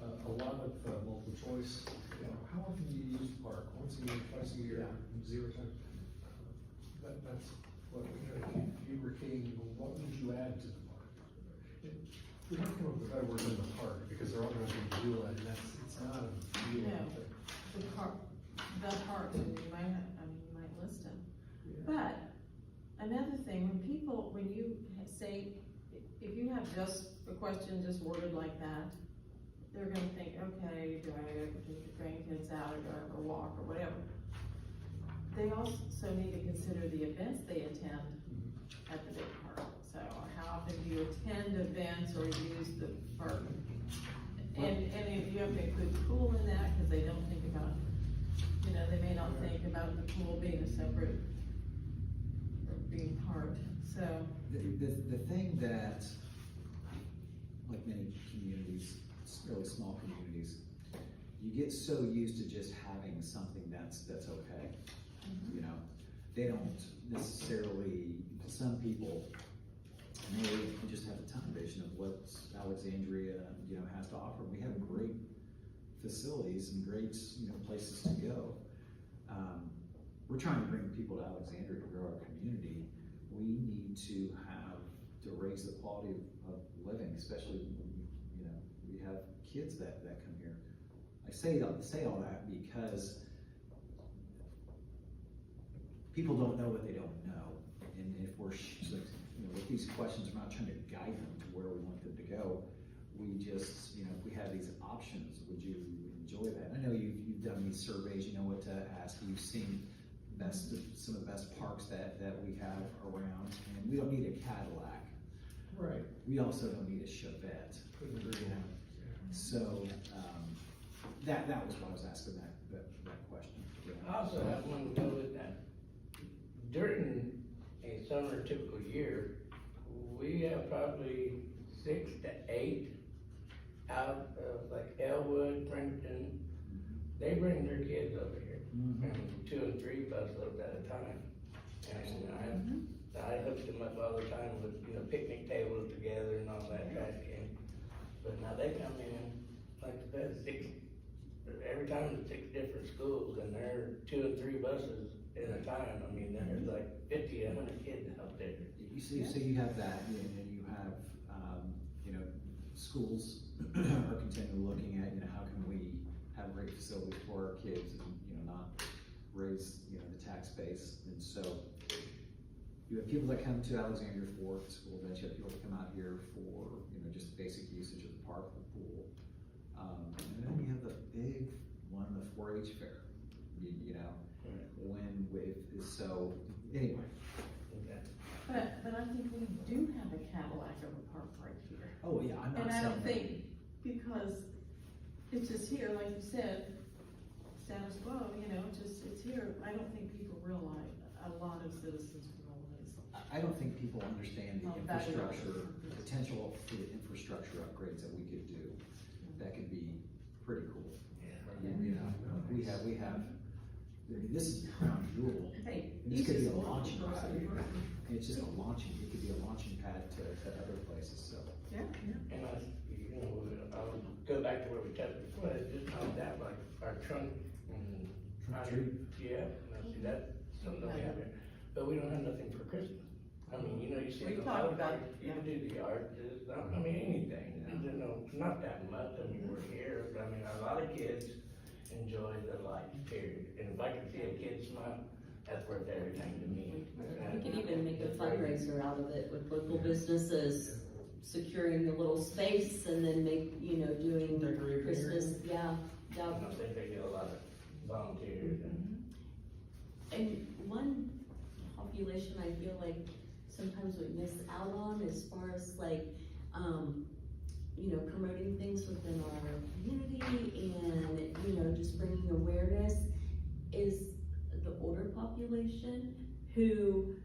A lot of multiple choice, you know, how often do you use the park? Once a year, twice a year, 0 times? That's what, if you were king, what would you add to the park? We're not coming up with a better word than the park, because they're all gonna be dual, and it's not a dual Yeah. thing. The part, and you might have, I mean, you might list them. Yeah. But, another thing, when you say, if you have just a question just worded like that, they're gonna think, okay, do I ever take the grandkids out, or do I ever walk, or whatever. They also need to consider the events they attend at the big park. So, how often do you attend events or use the park? And if you have to include pool in that, because they don't think about, you know, they may not think about the pool being a separate, or being part, so. The thing that, like many communities, really small communities, you get so used to just having something that's okay. You know, they don't necessarily, some people may just have a tunnel vision of what Alexandria, you know, has to offer. We have great facilities and great, you know, places to go. We're trying to bring people to Alexandria to grow our community. We need to raise the quality of living, especially when, you know, we have kids that come here. I say all that because people don't know what they don't know, and if we're, you know, with these questions, we're not trying to guide them to where we want them to go. We just, you know, if we have these options, would you enjoy that? I know you've done these surveys, you know what to ask. You've seen some of the best parks that we have around, and we don't need a Cadillac. Right. We also don't need a Chevette. Couldn't agree You know? more. So that was why I was asking that question. I also have one to go with that. During a summer typical year, we have probably 6 to 8 out of like Elwood, Frankton. They bring their kids over here, and 2 and 3 busloads at a time. And I hook them up all the time with, you know, picnic tables together and all that trash can. But now they come in, like the best 6, every time it's 6 different schools, and they're 2 and 3 buses at a time. I mean, there's like 50, 100 kids out there. You see, so you have that, and you have, you know, schools are continually looking at, you know, how can we have great facilities for our kids and, you know, not raise, you know, the tax base. And so you have people that come to Alexandria for the school events, you have people that come out here for, you know, just basic usage of the park, the pool. And then you have the big one, the 4-H fair, you know, so anyway. But I think we do have a Cadillac of a park right here. Oh, yeah, I'm not And I saying don't that. think, because it's just here, like you said, status quo, you know, it's here. I don't think people realize, a lot of citizens realize. I don't think people understand the How valuable infrastructure, it is. potential for the infrastructure upgrades that we could do. That could be pretty cool. You know, we have, I mean, this is the crown jewel. Hey, And this could be a each is launching one pad. person. It's just a launching, it could be a launching pad to other places, so. Yeah, And you know, I'll go back to where we touched before, it's just not that, like our trunk and Yeah, now see, that's something we have here, but we don't have nothing for Christmas. I mean, you know, you see We the talked other about- parties, you do the art, I mean, anything, you know, not that much, I mean, we're here, but I mean, a lot of kids enjoy the lights, period. And if I can see a kid smile, that's worth everything to me. We could even make a fundraiser out of it with local businesses securing a little space and then make, doing Decorating Christmas, yeah. I don't think they get a lot of volunteers And one population I feel like sometimes we miss out on as far as like, promoting things within our community and, just bringing awareness is the older population who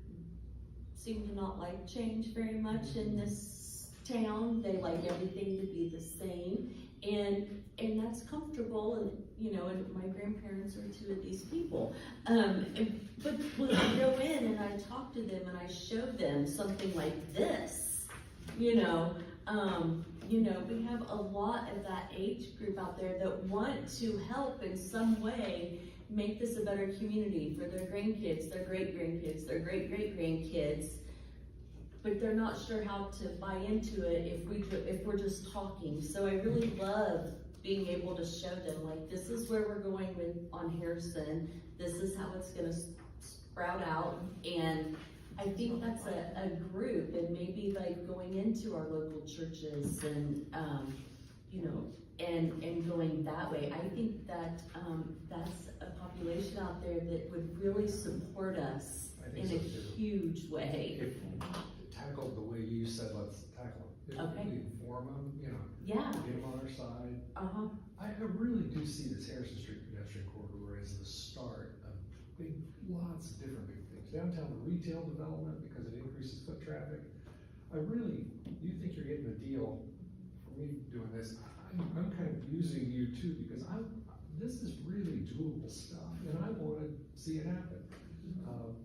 seem to not like change very much in this town. They like everything to be the same, and that's comfortable, and my grandparents are two of these people. But when I go in and I talk to them and I show them something like this, we have a lot of that age group out there that want to help in some way make this a better community for their grandkids, their great-grandkids, their great-great-grandkids, but they're not sure how to buy into it if we're just talking. So I really love being able to show them, like, this is where we're going on Harrison, this is how it's gonna sprout out, and I think that's a group, and maybe like going into our local churches and, and going that way. I think that, that's a population out there that would really support us I think in a so too. huge way. If tackled the way you said, let's tackle it. If Okay. we inform them, Yeah, get them on our side. uh-huh, I really do see this Harrison Street pedestrian corridor as the start of lots of different big things. Downtown retail development, because it increases foot traffic. You think you're getting a deal for me doing this. I'm kind of using you too, because this is really doable stuff, and I wanna see it happen.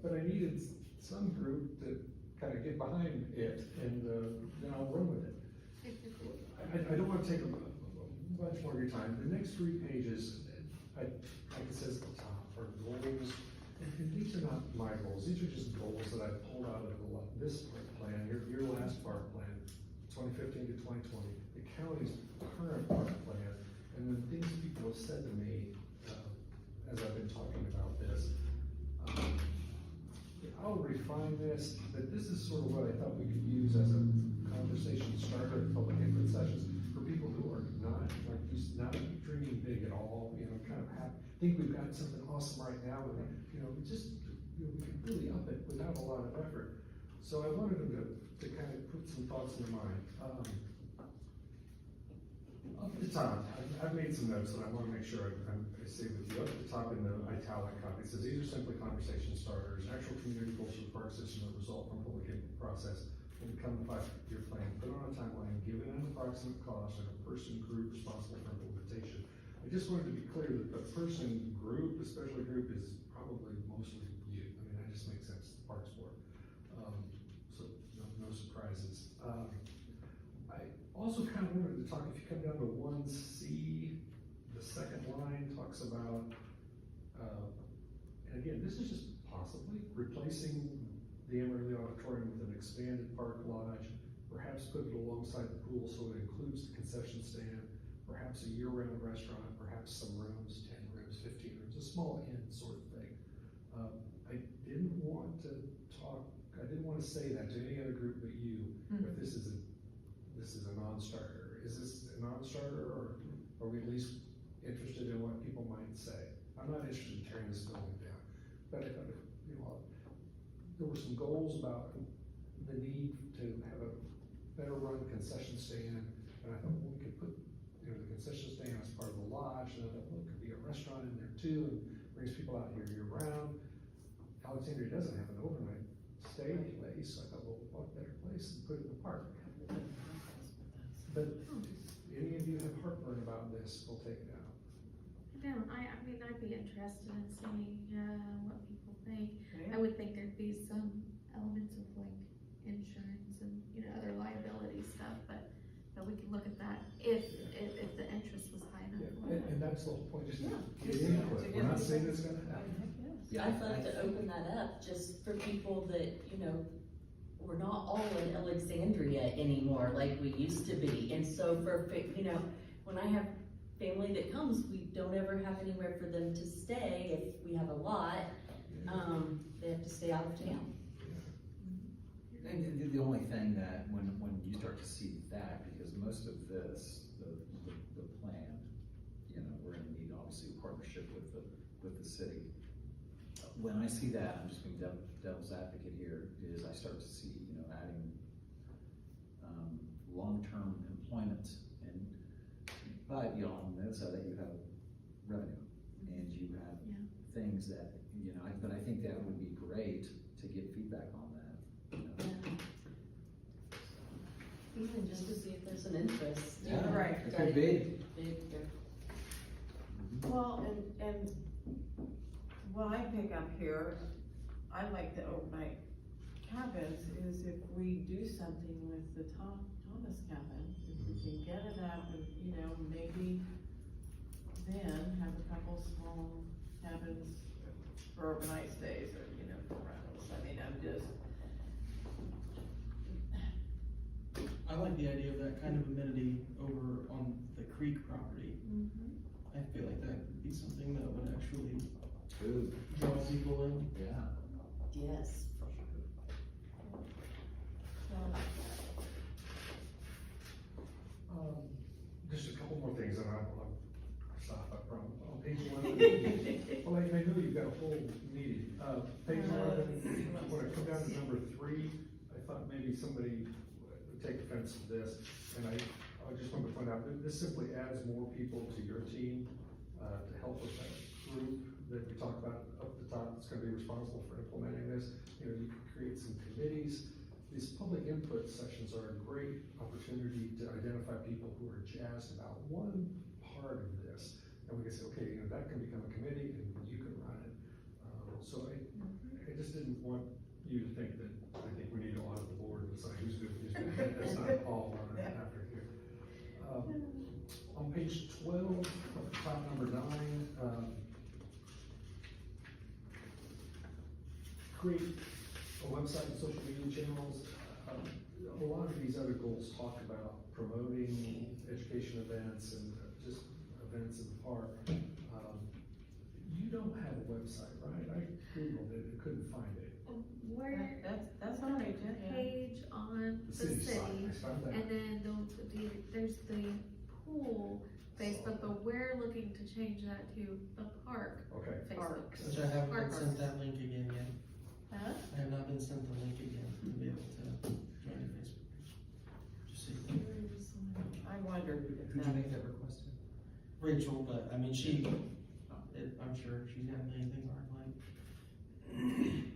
But I needed some group to kind of get behind it, and then I'll run with it. I don't wanna take a bunch more of your time. The next 3 pages, like it says at the top, are goals. And these are not my goals, these are just goals that I pulled out of this plan, your last park plan, 2015 to 2020, the county's current park plan, and then things people have said to me, as I've been talking about this. I'll refine this, but this is sort of what I thought we could use as a conversation starter at public input sessions for people who are not dreaming big at all, kind of think we've got something awesome right now, and we can really up it without a lot of effort. So I wanted them to kind of put some thoughts in their mind. Up at the top, I've made some notes, and I want to make sure I say with you. Up at the top in the italic copy, it says these are simply conversation starters. Actual community goals for the park system that result from public input process will become a 5-year plan. Put on a timeline, given an approximate cost, and a person group responsible for implementation. I just wanted to be clear that the person group, especially group, is probably mostly you. I mean, that just makes sense. The Parks Board. So no surprises. I also kind of wanted to talk, if you come down to 1C, the second line talks about, and again, this is just possibly replacing the Emerald Auditorium with an expanded park lodge, perhaps put it alongside the pool so it includes the concession stand, perhaps a year-round restaurant, perhaps some rooms, 10 rooms, 15 rooms, a small inn sort of thing. I didn't want to say that to any other group but you, if this is a non-starter. Is this a non-starter, or are we at least interested in what people might say? I'm not interested in tearing this building down, but if there were some goals about the need to have a better run concession stand, and I thought, well, we could put the concession stand as part of the lodge, and I thought, well, it could be a restaurant in there too, and brings people out here year round. Alexandria doesn't have an overnight stay place, so I thought, well, what better place than put it in the park? But any of you have heartburn about this, we'll take it out. I mean, I'd be interested in seeing, what people think. I would think there'd be some elements of like insurance and, other liability stuff, but we can look at that if the interest was high enough. And that's the whole point, just to Yeah, get just input, to we're get not input. saying it's gonna happen. Yeah, I'd I- love to open that up just for people that, you know, we're not all in Alexandria anymore like we used to be. And so you know, when I have family that comes, we don't ever have anywhere for them to stay. If we have a lot, they have to stay out of town. And the only thing that, when you start to see that, because most of this, the plan, you know, we're gonna need obviously a partnership with the city. When I see that, I'm just being devil's advocate here, is I start to see, you know, adding, long-term employment and, but, you know, on the other side of that, you have revenue and you have things that, you know, but I think that would be great to get feedback on that, you know. Even just to see if there's an interest. Yeah, Right. it could be. Well, and what I pick up here, I like the overnight cabins, is if we do something with the Thomas cabin, if we can get it up and, you know, maybe then have a couple small cabins for overnight stays or, you know, for rentals. I mean, I'm just, I like the idea of that kind of amenity over on the creek property. I feel like that would be something that would actually Food, draw people in. yeah. Yes. Just a couple more things, and I'll stop, I promise. On page 11, well, I know you've got a whole meeting. Page 11, when I come down to number 3, I thought maybe somebody would take offense to this, and I just wanted to point out that this simply adds more people to your team to help with that group that we talked about up at the top that's gonna be responsible for implementing this. You know, you can create some committees. These public input sessions are a great opportunity to identify people who are jazzed about one part of this. And we can say, okay, you know, that can become a committee and you can run it. So I just didn't want you to think that I think we need to audit the board and decide who's good, who's bad. That's not all on it after here. On page 12, at the top, number 9, create a website and social media channels. A lot of these other goals talk about promoting education events and just events in the park. You don't have a website, right? I Googled it, I couldn't find it. Where, that's all right, yeah. page on the site, city, I found that. and then there's the pool Facebook, but we're looking to change that to the park Okay. Facebook. Which I haven't been Park. sent that link again yet. Huh? I have not been sent the link again to be able to join the Facebook page. Just so you know. I wondered if Who'd you that, make that request to? Rachel, but I mean, I'm sure she's got a million things on her plate.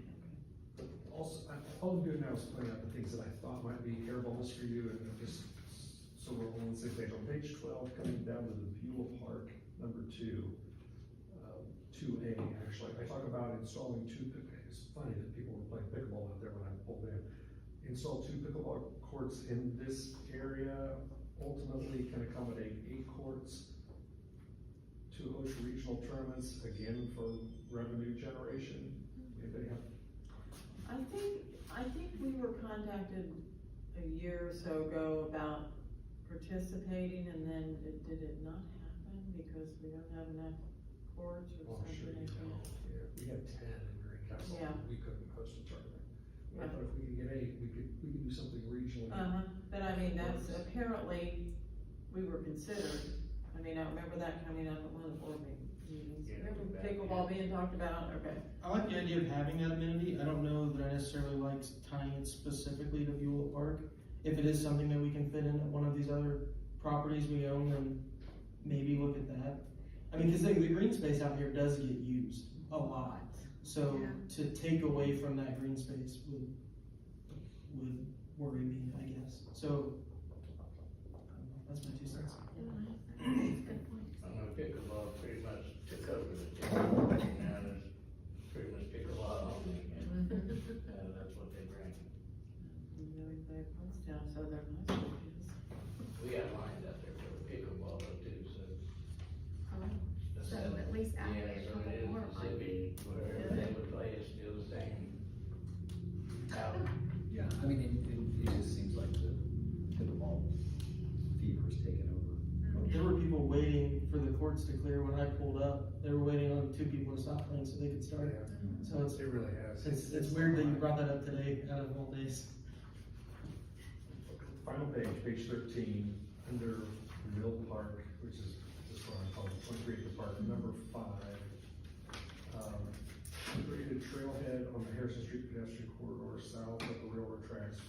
Also, all I'm doing now is pointing out the things that I thought might be hairballs for you, and just so we're all on the same page. On page 12, coming down to the Beulah Park, number 2, 2A, actually, I talk about installing it's funny that people were playing pickleball out there when I pulled in. Install 2 pickleball courts in this area, ultimately can accommodate 8 courts to host regional tournaments, again, for revenue generation. Anybody have? I think we were contacted a year or so ago about participating, and then did it not happen because we don't have enough courts or Well, I'm something? sure you know, yeah, we had 10 in Greencastle, Yeah. we couldn't host a tournament. I Yeah. thought if we could get 8, we could do something regionally. But I mean, that's apparently, we were considered, I mean, I remember that coming up at one of the board meetings. Yeah, Remember back, pickleball being talked about? Okay. I like the idea of having that amenity. I don't know that I necessarily like tying it specifically to Beulah Park. If it is something that we can fit in at one of these other properties we own, then maybe look at that. I mean, cause the green space out here does get used a lot. So Yeah. to take away from that green space would worry me, I guess. So, I don't know, that's my 2 cents. Good point. I know pickleball pretty much took over the team, now there's pretty much pickleball only, and that's what they bring. You know, we play Pottstown, so they're nice coaches. We got lines out there for the pickleball though too, so. So at least add Yeah, a so couple it is more might be. specific, where they would play is still the same. Out. Yeah, I mean, it just seems like the pickleball fever is taking over. There were people waiting for the courts to clear when I pulled up. They were waiting on 2 people to stop playing so they could start. So it's, It really has. it's weird that you brought that up today out of all days. Final page, page 13, under Mill Park, which is this one I call it 23 acre park, number 5. Created trailhead on the Harrison Street pedestrian corridor south of the railroad tracks.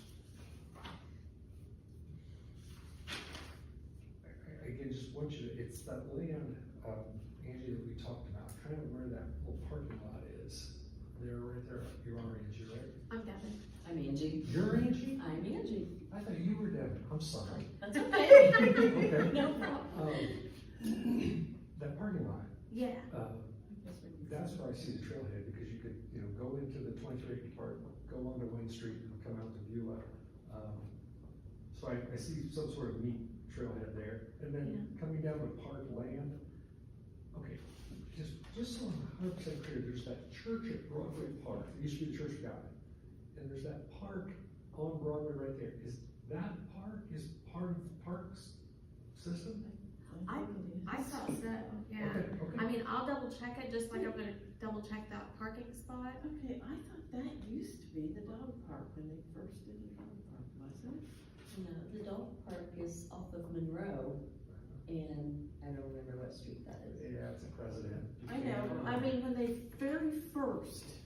I again, just want you to, it's that land, Angie, that we talked about, kind of where that little parking lot is. There, right there, you are Angie, right? I'm Devin. I'm Angie. You're Angie? I'm Angie. I thought you were Devin, I'm sorry. That's okay. Okay. No problem. That parking lot, Yeah, that's where I see the trailhead, because you could, go into the 23 acre park, go onto Wayne Street and come out to Beulah. So I see some sort of neat trailhead there, and then coming down to Park Land. Okay, just so I'm 100% clear, there's that church at Broadway Park, it used to be the Church of God. And there's that park on Broadway right there. Is that park, part of the parks system? I thought so, yeah. Okay, okay. I mean, I'll double check it, just like I'm gonna double check that parking spot. Okay, I thought that used to be the dog park when they first did the dog park, wasn't it? No, the dog park is off of Monroe, and I don't remember what street that is. Yeah, it's a president. I know, I mean, when they very first,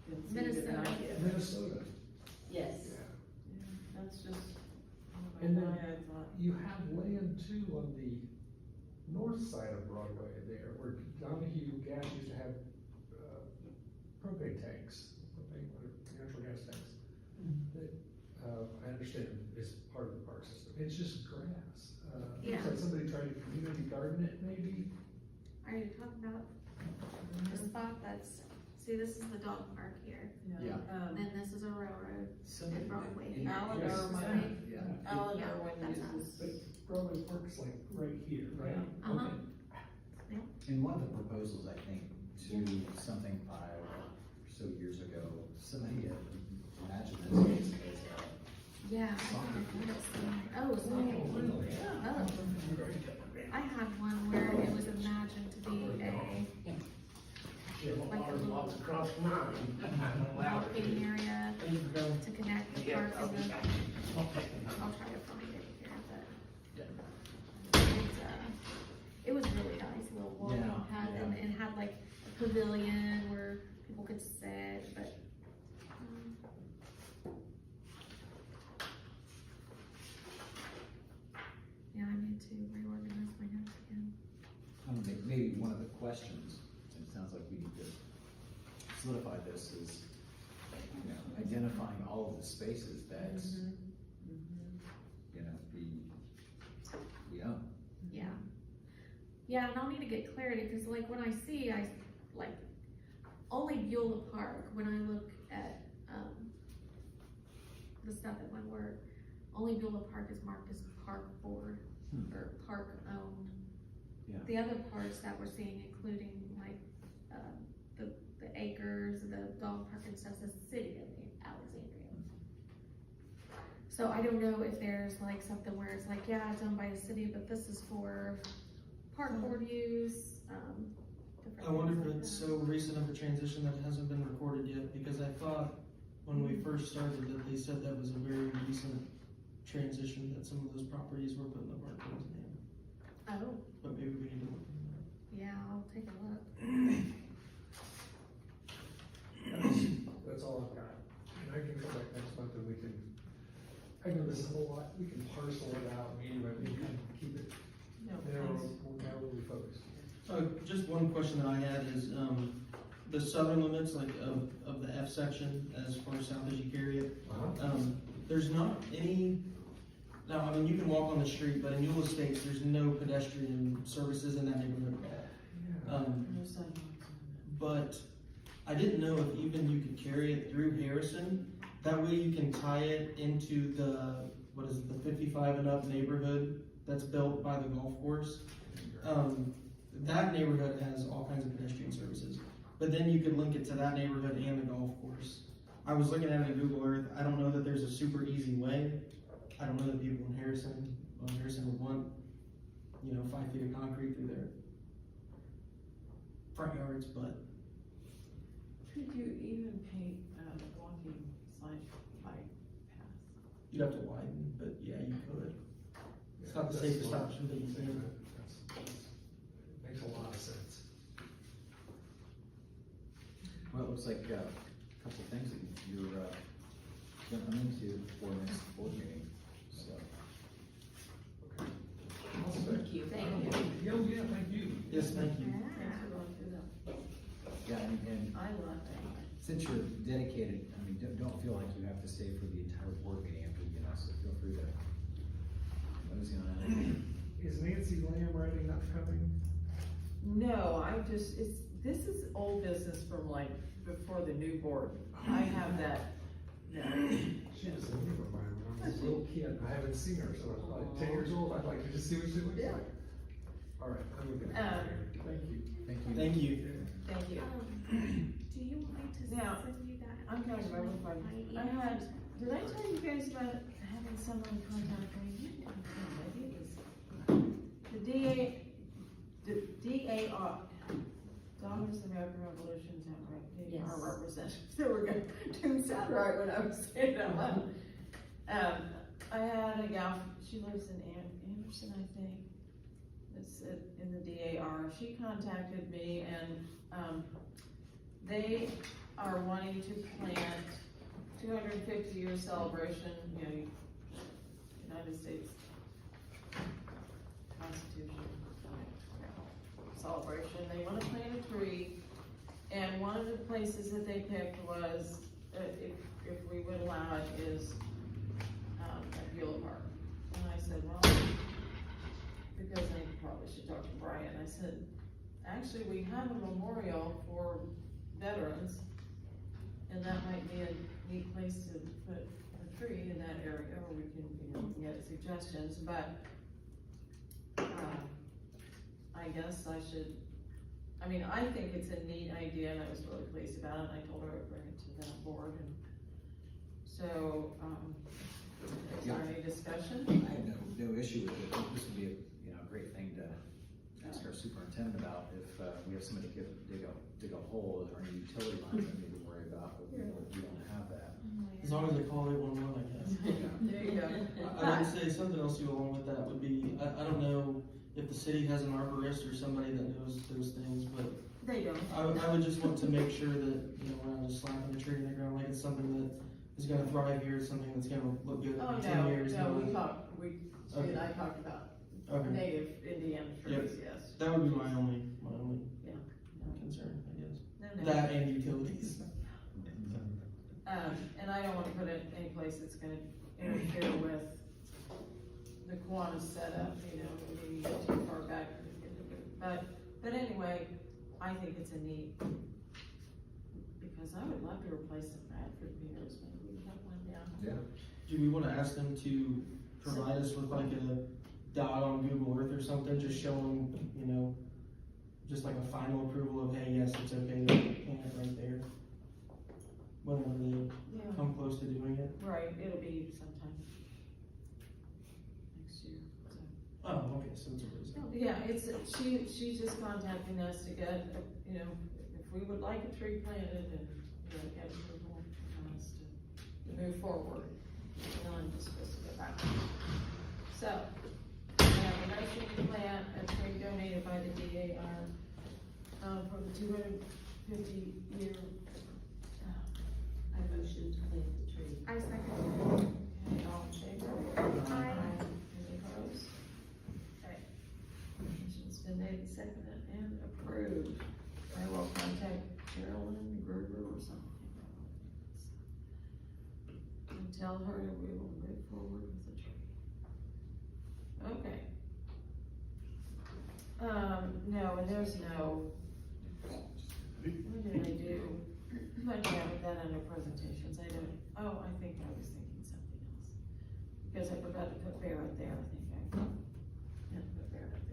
conceived an Minnesota. idea. Minnesota. Yes. Yeah. That's just, And then- I thought, You have land too on the north side of Broadway there, where Donahue Gas used to have, propane tanks, natural gas tanks. That, I understand is part of the park system, it's just grass. Yeah. Looks like somebody tried to community garden it maybe. Are you talking about the spot that's, see, this is the dog park here, Yeah. and then this is a railroad So and Broadway here. Alan Yes. Irwin, Yeah. Alan Yeah, Irwin that's uses. But Broadway Park's like right here, right? Uh-huh. Okay. In one of the proposals, I think, to something filed so years ago, somebody had imagined this as Yeah. Oh, it's Oh, not. really? Oh, I had one where it was imagined to be a Like a walks across mine. walking area Thank you for coming. to connect the Yeah, park and the, I'll take I'll try to find it here, but it was really nice, little walking Yeah, path, and it had like a pavilion where people could sit, but. Yeah, I need to reorganize my notes again. maybe one of the questions, and it sounds like we need to solidify this, is, identifying all of the spaces that, we own. Yeah. Yeah, and I'll need to get clarity, cause like when I see, like, only Beulah Park, when I look at, the stuff at my work, only Beulah Park is marked as park board, or park owned. Yeah. The other parts that we're seeing, including like, the acres, the dog park and stuff, says City of Alexandria. So I don't know if there's like something where it's like, yeah, it's owned by the city, but this is for park board use, different I wonder things if like it's that. so recent of a transition that it hasn't been recorded yet, because I thought when we first started that they said that was a very recent transition, that some of those properties were put in the park board's name, Oh, but maybe we need to look into that. yeah, I'll take a look. That's all I've got. And I can come back next month and we can, I know this is a whole lot, we can parcel it out, maybe we can keep it narrowly focused. Just one question that I had is, the southern limits, like, of the F section, as far south as you carry it, there's not any, now, I mean, you can walk on the street, but in Eula Estates, there's no pedestrian services in that neighborhood at all. No sidewalks on But I didn't know if even you could carry it through Harrison, that way you can tie it into the, what is it, the 55 and up neighborhood that's built by the golf course. that neighborhood has all kinds of pedestrian services, but then you could link it to that neighborhood and the golf course. I was looking at it in Google Earth, I don't know that there's a super easy way. I don't know that people in Harrison would want, 5 feet of concrete through their front yards, but Could you even paint walking bike paths? you'd have to widen, but yeah, you could. It's not the That's safest smart. option, but you Think can. of it. Makes a lot of sense. Well, it looks like a couple of things that you're jumping into for next board meeting, so. Okay. Thank you. Thank you. Yeah, thank you. Yes, thank you. Thanks for going through that. Yeah, and I love that. since you're dedicated, I mean, don't feel like you have to stay for the entire board meeting after, so feel free to mosey on out. Is Nancy Lamb writing up coming? No, this is old business from like before the new board. I have that. She was a neighbor of mine when I was a little kid. I haven't seen her, so I was like 10 years old. I'd like to just see what she looks Yeah. like. All right, I'm looking at it. Thank you. Thank you. Thank you. Thank you. Do you want me to Now, send you that? I'm trying to remember if did I tell you guys about having someone contact me? Maybe it was the DAR, Daughters of American Revolution, is that right? Yes. Our representatives, they were going, didn't sound right when I was saying that one. I had a gal, she lives in Anderson, I think. It's in the DAR. She contacted me and, they are wanting to plant 250-year celebration, United States Constitution celebration. They want to plant a tree, and one of the places that they picked was, if we would allow it, is at Beulah Park. And I said, well, because I probably should talk to Brian, I said, actually, we have a memorial for veterans, and that might be a neat place to put a tree in that area, or we can, get suggestions, but, I guess I should, I think it's a neat idea, and I was really pleased about it, and I told her I'd bring it to that board, and so, is there any discussion? I have no issue with it. This would be a great thing to ask our superintendent about if we have somebody dig a hole or any utility lines that we need to worry about, but we don't have that. As long as they call 811, I guess. There you go. I would say something else to go along with that would be, I don't know if the city has an arborist or somebody that knows those things, but They don't. I would just want to make sure that, we're not just slapping the tree in the ground, like it's something that is gonna thrive here, it's something that's gonna look good Oh, in 10 years. no, we know. talked, she and I talked about Okay, native Indian trees, yes. that would be my only Yeah. concern, I guess. No. That and utilities. And I don't wanna put it any place that's gonna interfere with the Kiwanis setup, maybe too far back. But anyway, I think it's a neat, because I would love to replace the Bradford mirrors, maybe we can have one down. Yeah. Do we wanna ask them to provide us with like a dot on Google Earth or something, just showing, just like a final approval of, hey, yes, it's okay to plant it right there? Whenever they Yeah, come close to doing it. right, it'll be sometime next year, so. Oh, okay, so it's a reason. Yeah, she's just contacting us to get, if we would like a tree planted and, get approval from us to move forward. And I'm just supposed to get back. So, I have a motion to plant a tree donated by the DAR, for the 250-year, I motion to plant the tree. I second. okay, all in favor? Aye. Any opposed? Okay. Motion's been made, seconded, and approved. I will contact Carolyn Gerber or something. And tell her that we will move forward with the tree. Okay. No, and there's no, what did I do? I have that under presentations, I think I was thinking something else. Because I forgot to put Barrett there, I think I put Barrett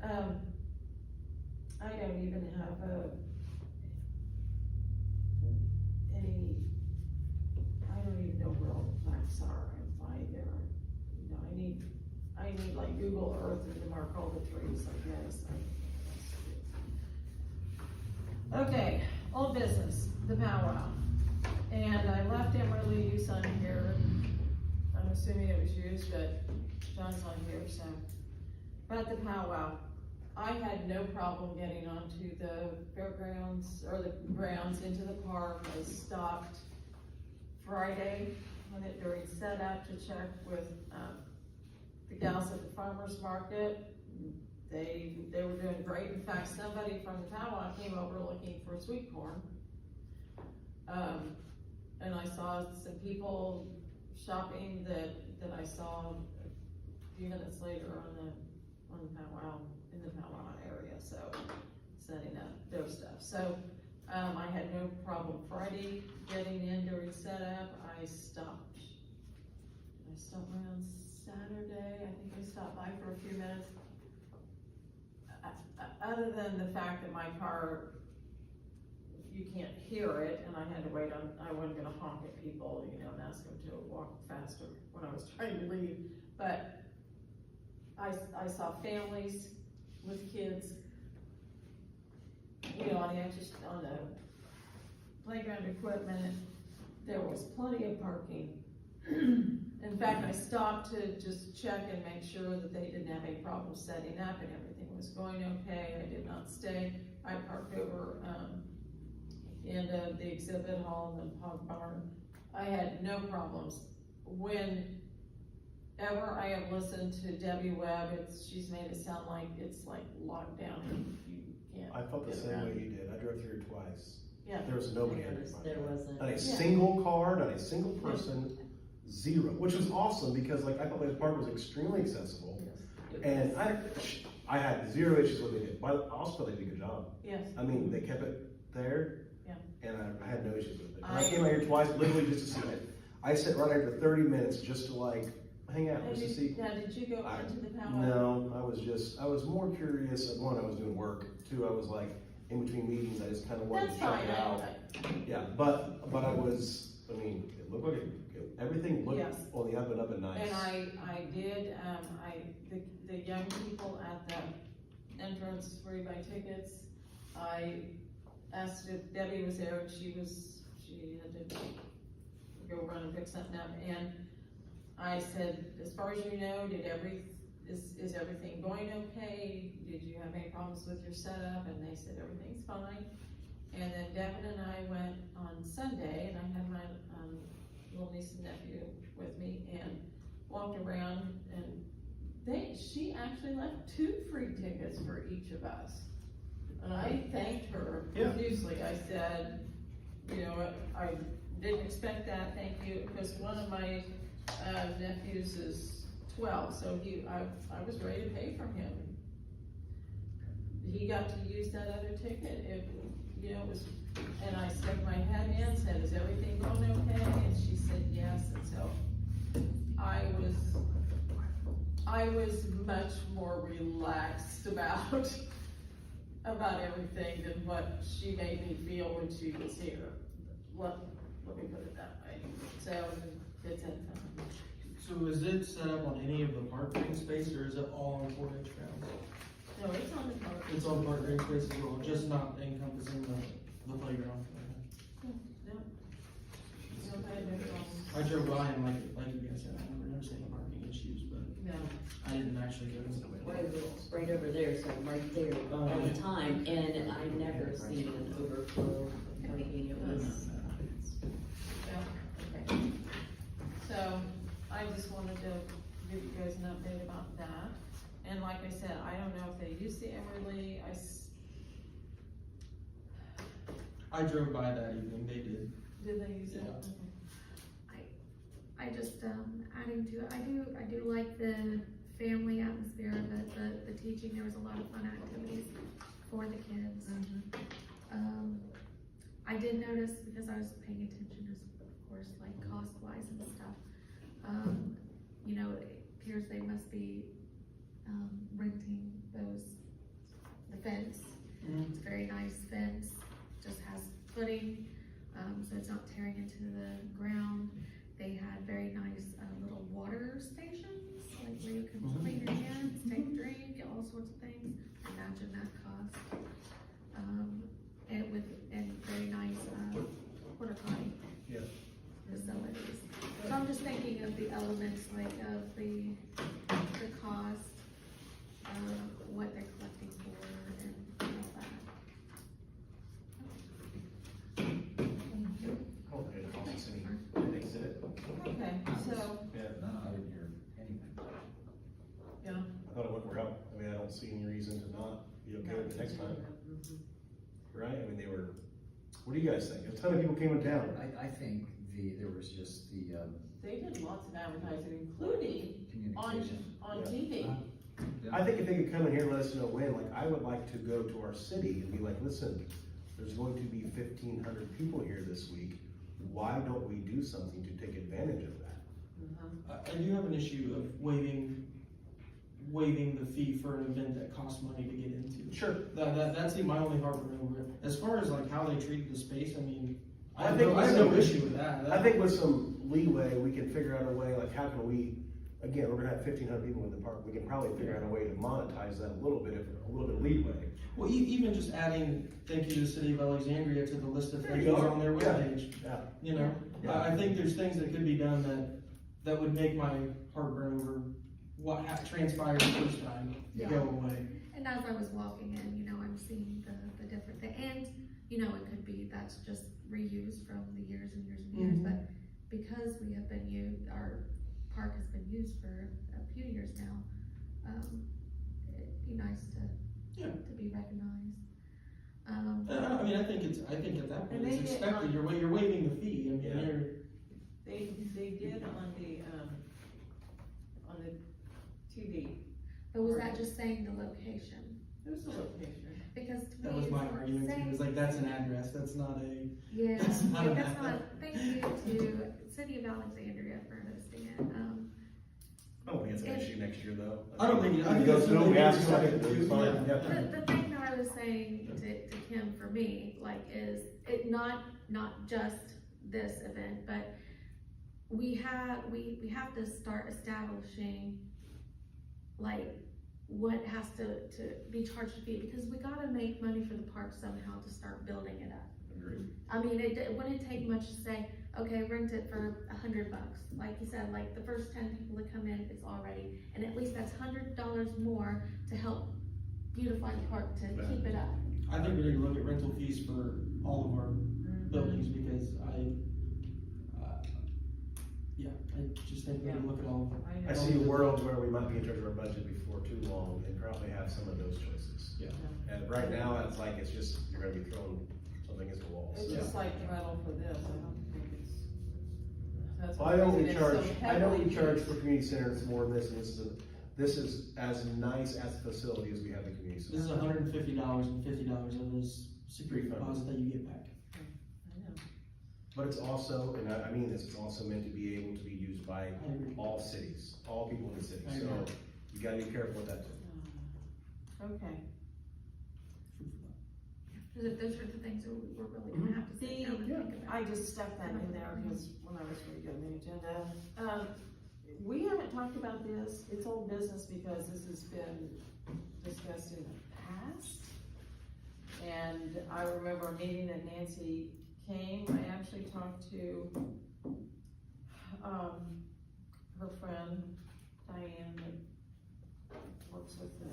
there. have, any, I don't even know where all the plaques are, I'm fine there. You know, I need like Google Earth to mark all the trees, I guess. Okay, old business, the powwow. And I left Emerly Use on here, I'm assuming it was used, but John's on here, so. About the powwow, I had no problem getting onto the fairgrounds, or the grounds into the park. I stopped Friday during setup to check with, the gals at the farmer's market. They were doing great. In fact, somebody from the powwow came over looking for sweet corn. And I saw some people shopping that I saw a few minutes later on the powwow, in the powwow area, so setting up their stuff. So, I had no problem Friday getting in during setup. I stopped around Saturday. I think I stopped by for a few minutes. Other than the fact that my car, you can't hear it, and I had to wait on, I wasn't gonna honk at people, you know, and ask them to walk faster when I was trying to leave. But I saw families with kids, you know, on the playground equipment. There was plenty of parking. In fact, I stopped to just check and make sure that they didn't have any problems setting up and everything was going okay. I did not stay. I parked over, in the exhibit hall and the hog barn. I had no problems. Whenever I have listened to Debbie Webb, she's made it sound like it's like locked down and you can't. I felt the get same around. way you did. I drove through it twice. Yeah. There was nobody under There wasn't. Not a single car, not a single person, zero, which was awesome because like I thought the park was extremely accessible. And I had zero issues with it, but I also thought they did a good job. Yes. I mean, they kept it there. Yeah. And I had no issues with it. And I came out here twice, literally just to see it. I sat right there for 30 minutes just to like hang out, just to see. Now, did you go into the powwow? No, I was more curious. One, I was doing work. Two, I was like in between meetings. I just kind of wanted That's to check fine. it out. Yeah, but it looked like everything looked Yes. on the up and up and nice. And I did, the young people at the entrance where you buy tickets, I asked if Debbie was there, and she had to go run and pick something up, and I said, as far as you know, is everything going okay? Did you have any problems with your setup? And they said, everything's fine. And then Devin and I went on Sunday, and I had my, little niece and nephew with me, and walked around, and she actually left 2 free tickets for each of us. And I thanked her profusely. I said, you know, I didn't expect that, thank you, because one of my nephews is 12, so I was ready to pay for him. He got to use that other ticket. It was, and I stuck my head in, said, is everything going okay? And she said yes, and so I was much more relaxed about everything than what she made me feel when she was here. Let me put it that way. So it's in fun. So is it set up on any of the park green space, or is it all on 4-H grounds? No, it's on the park. It's on park green space as well, just not encompassing the playground. No, I had no problem. I drove by and like you guys said, I never noticed any parking issues, but No. I didn't actually go to the Right over there, so I'm right there all the time, and I never seen an overflow or anything. It was. Yeah, okay. So, I just wanted to give you guys an update about that. And like I said, I don't know if they use the Emerly, I drove by that evening, they did. did they use it? Yeah. Okay. I just, adding to it, I do like the family atmosphere of it, the teaching, there was a lot of fun activities for the kids. I did notice, because I was paying attention, as of course, like cost-wise and stuff, you know, it appears they must be, renting the fence. It's a very nice fence, just has footing, so it's not tearing into the ground. They had very nice, little water stations, like where you can clean your hands, take a drink, all sorts of things. Imagine that cost. And very nice, porta potty. Yeah. Facilities. So I'm just thinking of the elements, like of the cost, what they're collecting for and all that. I don't think it costs us anything, is it? Okay, so, Yeah. No, I didn't hear anything. yeah. I thought it went well. I mean, I don't see any reason to not be okay with it next time, right? I mean, they were, what do you guys think? A ton of people came in town. I think there was just the, They did lots of advertising, including communication. on Yeah. TV. I think if they could come in here and let us know when, like, I would like to go to our city and be like, listen, there's going to be 1,500 people here this week. Why don't we do something to take advantage of that? I do have an issue of waiving the fee for an event that costs money to get into. Sure. That's my only heartburn over it. As far as like how they treat the space, I mean, I have think no so. issue with that. I think with some leeway, we can figure out a way, like, how can we, again, we're gonna have 1,500 people in the park. We can probably figure out a way to monetize that a little bit, a little bit leeway. Well, even just adding thank you to the city of Alexandria to the list of There thank you yous go. on their Yeah. webpage. Yeah. You know, Yeah. I think there's things that could be done that would make my heartburn over what transpired the first time go away. And as I was walking in, I'm seeing the different, and, it could be that's just reused from the years and years and years, but because we have been our park has been used for a few years now, it'd be nice to be recognized. I mean, I think at that point And it's they get expected. You're waiving the fee. I mean, Yeah. They did on the TV. But was that just saying the location? It was the location. Because to me, that was my it's argument too. saying- It's like that's an address. That's not a. Yeah, That's not a that's map. not, thank you to City of Alexandria for hosting it. I don't think it's an issue next year, though. I don't think. I think Go that's through, something we ask we them, have to it's do. fine. Yeah. Yeah. The thing that I was saying to Kim for me, is it not just this event, but we have to start establishing what has to be charged a fee, because we gotta make money for the park somehow to start building it up. Agreed. I mean, it wouldn't take much to say, okay, rent it for $100. Like you said, like the first 10 people that come in, it's already, and at least that's $100 more to help beautify the park to keep it up. I think we need to look at rental fees for all of our buildings because I just think we need to look at all of them. I see a world where we might be in charge of our budget before too long and probably have some of those choices. Yeah. And right now, it's like, it's just, you're gonna be throwing something against the wall. It's So. just like the rental for this, I don't think it's. That's Well, I know one we reason charge, it's so I know we heavily charge used. for community center, it's more than this, and this is as nice as a facility as we have the community This is center. $150 and $50 of this security Refund. deposit that you get back. I know. But it's also, and I mean this, it's also meant to be able to be used by I agree. all cities, all people in the city, I so agree. you gotta be careful with that too. Okay. Those are the things that we're really gonna have to sit down and think about. I just stuck that in there because when I was redoing the agenda. We haven't talked about this, it's old business because this has been discussed in the past. And I remember a meeting that Nancy came, I actually talked to, her friend Diane that works with the,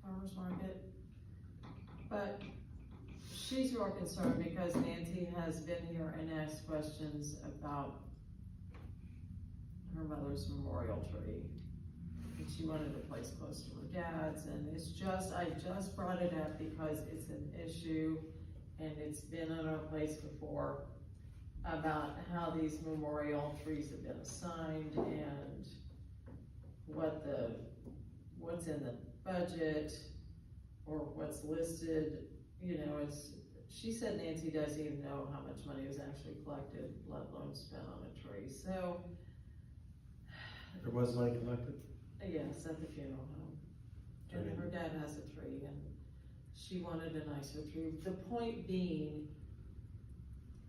farmer's market. But she's more concerned because Nancy has been here and asked questions about her mother's memorial tree. And she wanted a place close to her dad's, and it's just, I just brought it up because it's an issue and it's been on our place before about how these memorial trees have been assigned and what's in the budget or what's listed, she said Nancy doesn't even know how much money was actually collected, let alone spent on a tree, so. There was money collected? Yes, at the funeral home. And her dad has a tree, and she wanted a nicer tree. The point being,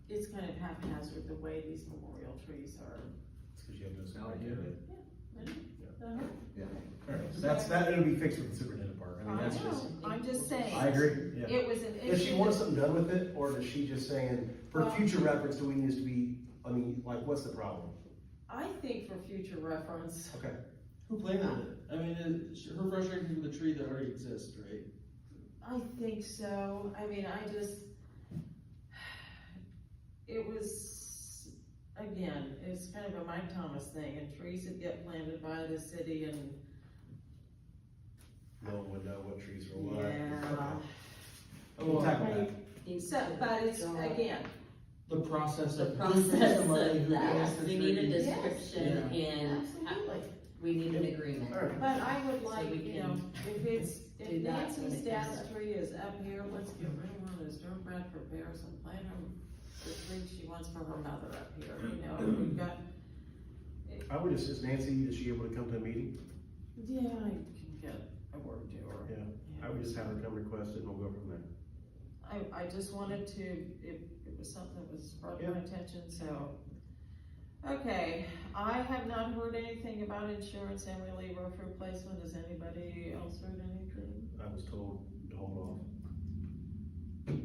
it's kind of haphazard the way these memorial trees are. It's because you have no salary to it. Uh-huh. Yeah. Alright, so that'll be fixed with the superintendent part, I mean, that's just, I'm just saying. I agree, yeah. It was an issue. Does she want something done with it, or is she just saying, for Well- future reference, do we need to be, I mean, like, what's the problem? I think for future reference, Okay. Who planted it? I mean, her frustration with the tree that already exists, right? I think so. I mean, it was, again, it's kind of a Mike Thomas thing, and trees that get planted by the city and, No one would know what trees are what. yeah. Okay. We'll tackle that. So, but it's, again, The process The of. process of Who that, plants the we need a trees. description and absolutely. we need an agreement. Alright. But I would So like, we you know, if do that when Nancy's it comes dad's up. tree is up here, let's get rid of one of those Durham Bradford pears and plant the tree she wants for her mother up here, you know, we've got. I would just, is Nancy, is she able to come to a meeting? Yeah, I can get a word to her. Yeah. I would just have her come request it and we'll go from there. I just wanted to, it was something that was brought to my attention, so. Okay, I have not heard anything about insurance and Emily roof replacement, has anybody else heard anything? I was told to hold off.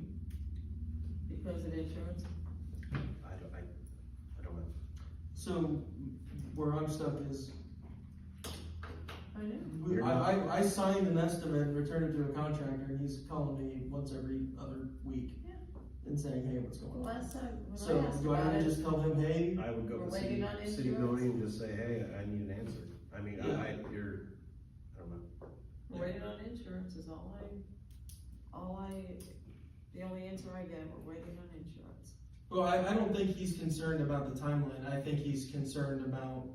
Because of insurance? I don't know. So, where I'm stuck is, I know. I signed an estimate, returned it to a contractor, and he's calling me once every other week. Yeah. And saying, hey, what's going on? Last time, So, when I asked do I about need to it, just tell him, hey, I would go to We're the city, waiting on city insurance? building and just say, hey, I need an answer. I mean, Yeah. I don't know. we're waiting on insurance is the only answer I get, we're waiting on insurance. well, I don't think he's concerned about the timeline, I think he's concerned about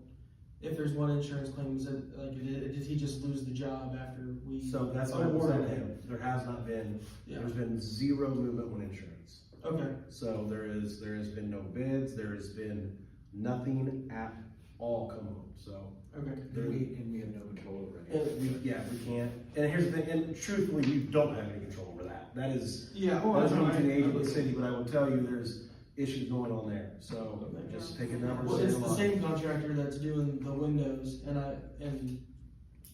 if there's one insurance claim, is it, like, did he just lose the job after we? So that's what I was awarded telling him. There has not been, Yeah, there's been zero movement on insurance. okay, So there has been no bids, there has been nothing at all come home, so. okay. And we have no control over it. And we can't, and here's the thing, and truthfully, you don't have any control over that. That is, Yeah. that is between the agent and the city, but I will tell you, there's issues going on there, so just take a number. Well, say it's a the lot. same contractor that's doing the windows, and,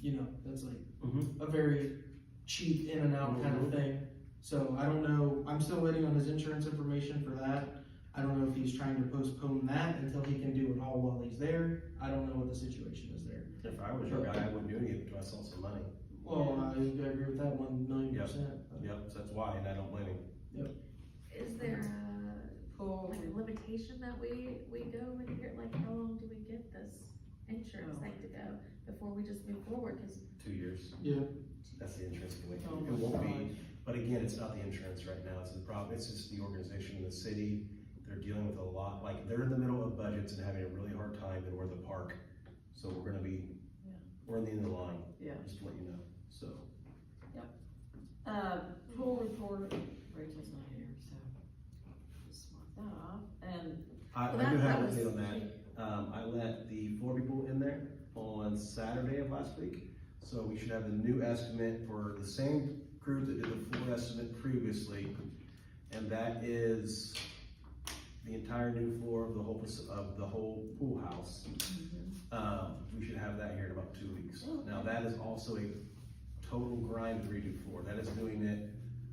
you know, that's like Mhm. a very cheap in and out kind of thing. So I don't know, I'm still waiting on his insurance information for that. I don't know if he's trying to postpone that until he can do it all while he's there. I don't know what the situation is there. If I was your guy, I wouldn't do anything until I saw some money. Well, I agree with that 1,000,000%. Yep, so that's why, and I don't blame him. Is there a, Cool. like a limitation that we go in here, like how long do we get this insurance thing to go before we just move forward, cause 2 years, Yeah, that's the insurance company. Oh It my won't be, gosh. but again, it's not the insurance right now, it's the problem, it's just the organization in the city. They're dealing with a lot, like, they're in the middle of budgets and having a really hard time, and we're the park. So we're gonna be, Yeah. we're in the end of the line, Yeah. just to let you know, so. Pool report, Rachel's not here, so just mark that off, and. I Well, do that have an was- update on that. I let the 4 people in there on Saturday of last week. So we should have a new estimate for the same group that did the full estimate previously. And that is the entire new floor of the whole pool house. We should have that here in about 2 weeks. Oh, okay. Now, that is also a total grind redo floor. That is doing it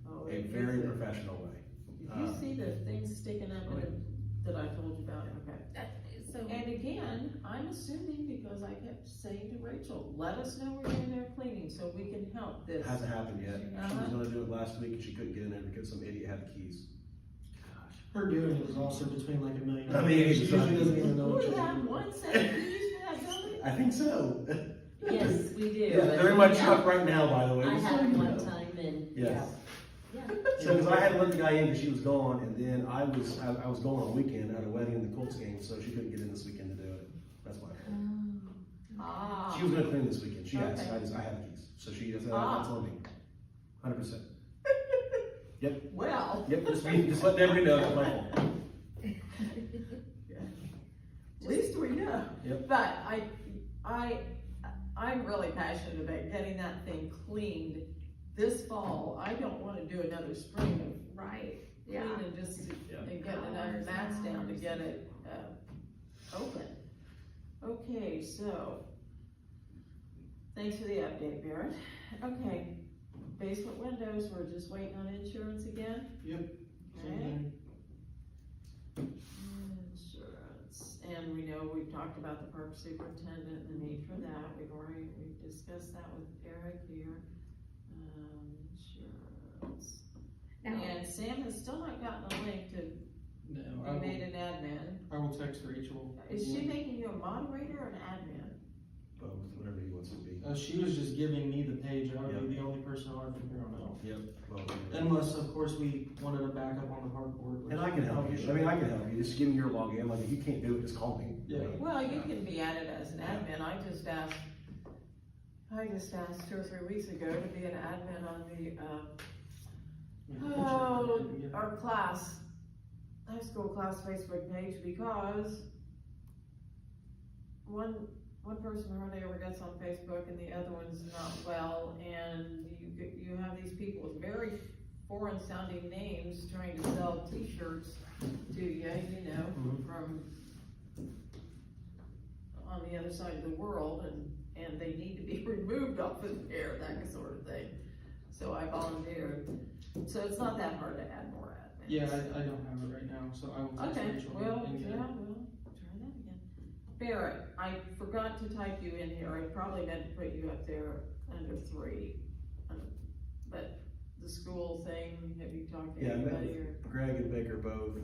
Oh, a it very is professional way. Did you see the things sticking up in it that I told you about? Okay. so. And again, I'm assuming because I kept saying to Rachel, let us know when you're in there cleaning so we can help this. It hasn't happened yet. She was Uh-huh. gonna do it last week and she couldn't get in there because some idiot had the keys. her doing it is also between like $1,000,000. I mean, She usually doesn't even know what We she's have doing. one set of keys for that building? I think so. Yes, we do. Yeah, they're in my truck right now, by the way. I just so had you one know. time and, Yes. yeah. So, cause I had to let the guy in because she was gone, and then I was going on a weekend at a wedding in the Colts game, so she couldn't get in this weekend to do it. That's why. Ah. She was gonna clean this weekend, she asked, Okay. I have the keys, so she does, Ah. that's on me. 100%. Well. Yep, just let everybody know, it's my fault. At least we know. Yep. But I'm really passionate about getting that thing cleaned this fall, I don't wanna do another spring Right, of yeah. cleaning just to, and getting enough mats down to get it, open. Okay, so, thanks for the update, Barrett. Okay, basement windows, we're just waiting on insurance again? Yep. Okay. Insurance, and we know we've talked about the park superintendent and the need for that, we've discussed that with Eric here. Insurance, Now, and Sam has still not gotten a link to No, be made an admin. I will text Rachel. Is she making you a moderator or an admin? Both, whatever he wants to be. She was just giving me the page, I would be the only person on it from here on out. Yep. Well, Unless, of course, we wanted a backup on the park board. which- and I can help you, I mean, I can help you, just give me your login, like, if you can't do it, just call me. Yeah. Well, you can be added as an admin, I just asked 2 or 3 weeks ago to be an admin on the, our class, high school class Facebook page, because one person hardly ever gets on Facebook and the other one's not well, and you have these people with very foreign sounding names trying to sell t-shirts to you, Mhm. from on the other side of the world, and they need to be removed off of there, that sort of thing. So I volunteered, so it's not that hard to add more admins. Yeah, I don't have it right now, so I will text Okay, Rachel. well, and get it. yeah, we'll try that again. Barrett, I forgot to type you in here, I probably meant to put you up there under 3. But the school thing, have you talked to Yeah, I met anybody or? Greg and Baker both,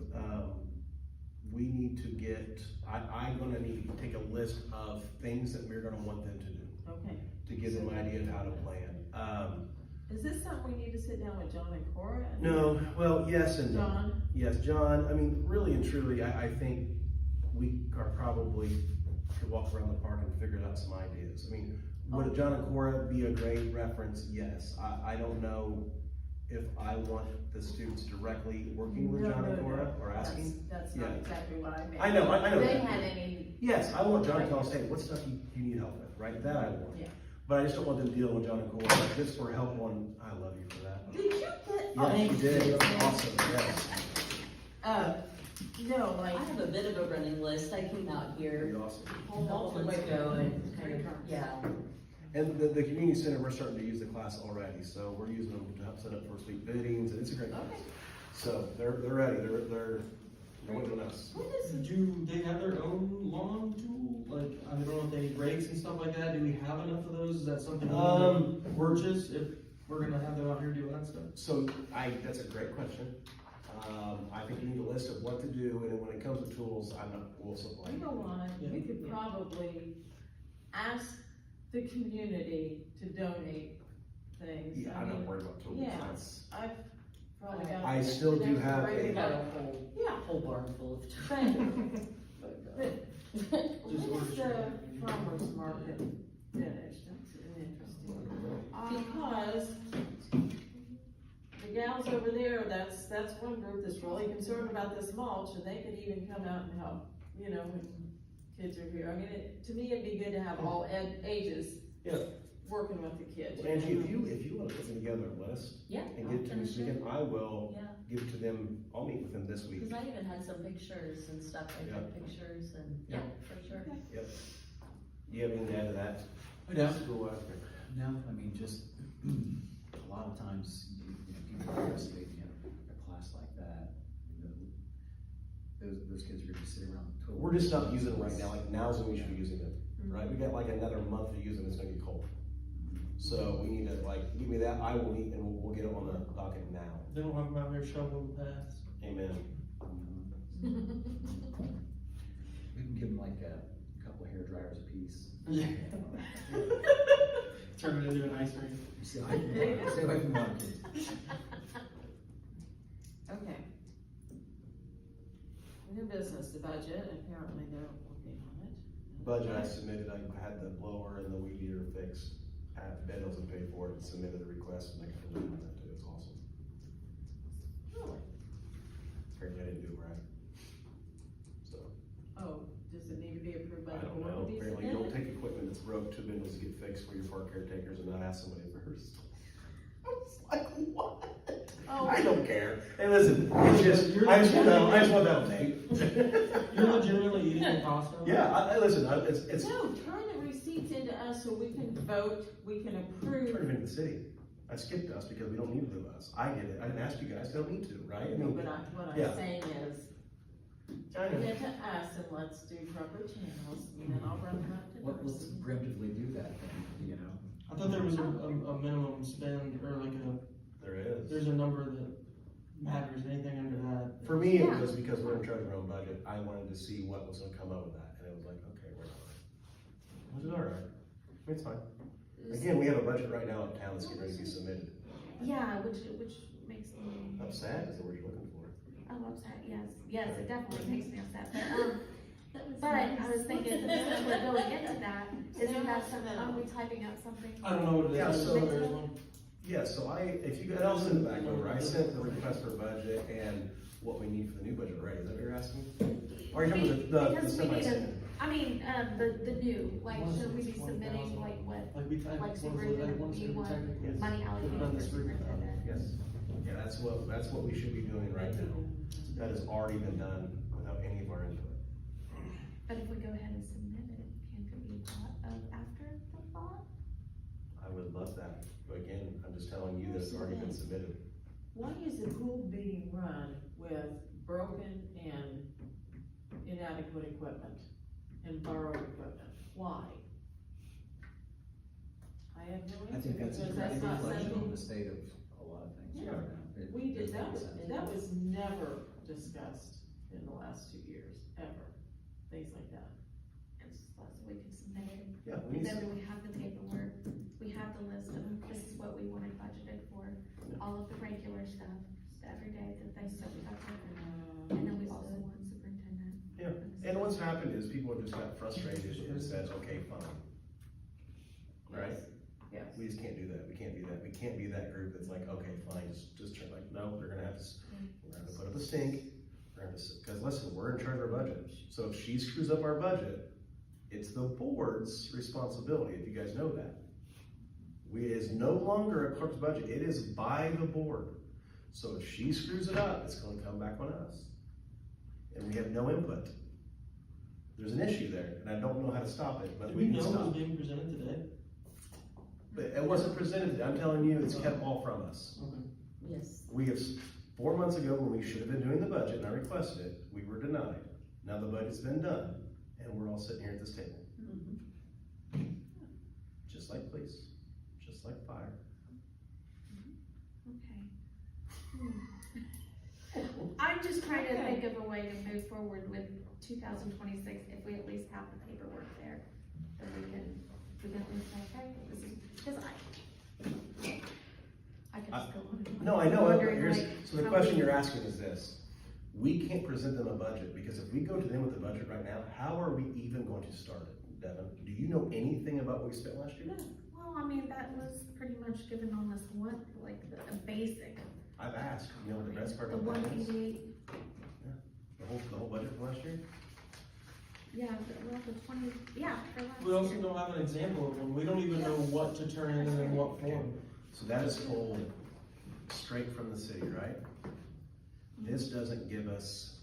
we need to get, I'm gonna need to take a list of things that we're gonna want them to do, Okay, to give them an idea of how to plan. is this something we need to sit down with John and Cora? and- No, well, yes and no. John? Yes, John, I mean, really and truly, I think we are probably could walk around the park and figure out some ideas. I mean, would John and Cora be a great reference? Yes. I don't know if I want the students directly working with John and Cora or asking. That's not Yeah. exactly what I meant. I know They that. had any, Yes, I want John to tell us, hey, what stuff you need help with, right? That I want. Yeah. But I just don't want them dealing with John and Cora, like, just for help on, I love you for that. did you get? Yeah, you did, it was awesome, yes. No, like. I have a bit of a running list, I came out here You're awesome. a couple months ago and kind of, yeah. And the community center, we're starting to use the class already, so we're using them to help set up first week biddings, and it's a great class. Okay. So they're ready, they're waiting on us. What is, Do they have their own lawn tool? Like, I don't know if they need rakes and stuff like that. Do we have enough of those? Is that something we need to purchase if we're gonna have them out here do that stuff? So that's a great question. I think you need a list of what to do, and then when it comes to tools, we'll supply. you know what, we could probably ask the community to donate things. Yeah, I'm not worried about tools. Yeah. That's- I've probably got. I still do have Right, a- We got a whole, Yeah, whole barn full of. thank you. But Just when order is the farmer's market finished? That's interesting. Because the gals over there, that's one group that's really concerned about this mulch, and they could even come out and help, when kids are here. I mean, to me, it'd be good to have all ages Yeah. working with the kids. Well, Angie, if you want to put together a list Yeah. and get it to me, so again, I will Yeah, give it to them, I'll meet with them this week. cause I even had some pictures and stuff, I took pictures and, yeah, for sure. Yep. Do you have anything to add to that? No. School, No, I mean, just, a lot of times, people participate in a class like that. Those kids are gonna be sitting around the toilet. We're just not using it right now, like now's when we should be using it, right? We got like another month to use it, it's gonna get cold. So we need to give me that, I will meet and we'll get it on the docket now. They don't have them out here shoveling the paths. Amen. We can give them like a couple of hair dryers apiece. Yeah. Turn it into an ice rink. Stay away from water, kids. Okay. New business, the budget, apparently they're working on it. Budget I submitted, I had the blower and the weed eater fixed. Ben doesn't pay for it, and submitted the request, and they can do that too, it's awesome. Really? Apparently I didn't do it right. So, Oh, does it need to be approved by I the don't board know, to be apparently you don't submitted? take equipment that's broke to Bengals to get fixed for your park caretakers and not ask somebody first. what? Oh. I don't care. Hey, listen, it's just, I just want that on tape. You're legitimately eating the cost of it? Yeah, listen, it's No, turn the receipts into us so we can vote, we can approve. turning into the city. I skipped us because we don't need to do us. I get it. I didn't ask you guys, they don't need to, right? I No, mean, but what yeah. I'm saying is, I turn know. it to us and let's do proper channels, and then I'll run them up to Let's Darcy. preemptively do that then, you know? I thought there was a minimum spend, or like There is. there's a number that matters, anything under that. For me, it Yeah. was because we're in charge of our own budget. I wanted to see what was gonna come up with that, and it was like, okay, we're fine. Which is all right. It's fine. Again, we have a budget right now uptown that's getting ready to be submitted. Yeah, which makes me, Upset is the word you're looking for. oh, upset, yes, it definitely makes me upset, but I was thinking, if we're going into that, isn't that something, are we typing up something? I don't know what it Yeah, is. so- There is one. Yeah, so if you, and I'll send it back over. I sent the request for budget and what we need for the new budget, right? Is that what you're asking? Or are you talking about the Because we need semi-standard? I mean, the new, like, should we be submitting, like, what, Like we type. like superintendent B1, Yes. money allocated for superintendent? Yes. Yeah, that's what we should be doing right now. That has already been done without any of our input. But if we go ahead and submit it, can it be thought of after the thought? I would love that. But again, I'm just telling you that it's already been submitted. Why is the pool being run with broken and inadequate equipment and borrowed equipment? Why? I have no I answer, think that's a because direct that's not reflection on something, the state of a lot of things Yeah. right now. It we did, doesn't make sense. that was never discussed in the last 2 years, ever, things like that. And so we can submit it, Yeah, we and need, then we have the paperwork, we have the list of, this is what we wanted budgeted for, all of the regular stuff, every day that they said we got covered. And then we also want superintendent. yeah. And what's happened is people have just got frustrated and said, okay, fine. Right? Yes. We just can't do that. We can't do that. We can't be that group that's like, okay, fine, just try, like, no, they're gonna have to, we're gonna have to put up a stink. We're gonna have to, cause listen, we're in charge of our budget. So if she screws up our budget, it's the board's responsibility, if you guys know that. It is no longer a clerk's budget, it is by the board. So if she screws it up, it's gonna come back on us. And we have no input. There's an issue there, and I don't know how to stop it, but Do we we can know stop what's it. being presented today? But it wasn't presented, I'm telling you, it's kept all from us. Okay. Yes. We have, 4 months ago, when we should have been doing the budget, and I requested it, we were denied. Now the budget's been done, and we're all sitting here at this table. Just like police, just like fire. Okay. I'm just trying to think of a way to move forward with 2026, if we at least have the paperwork there, then we can at least say, okay, this is, because I could just go on and on. No, I know, Wondering, here's, like, so the how question we- you're asking is this. We can't present them a budget, because if we go to them with a budget right now, how are we even going to start it, Devin? Do you know anything about what we spent last year? Well, I mean, that was pretty much given on us, what, like, a basic, I've asked, you know what the best part the of that is? 188, The whole budget for last year? yeah, well, the 20, yeah, for last We also year. don't have an example of one, we don't even know what to turn in and in what form. So that is pulled straight from the city, right? This doesn't give us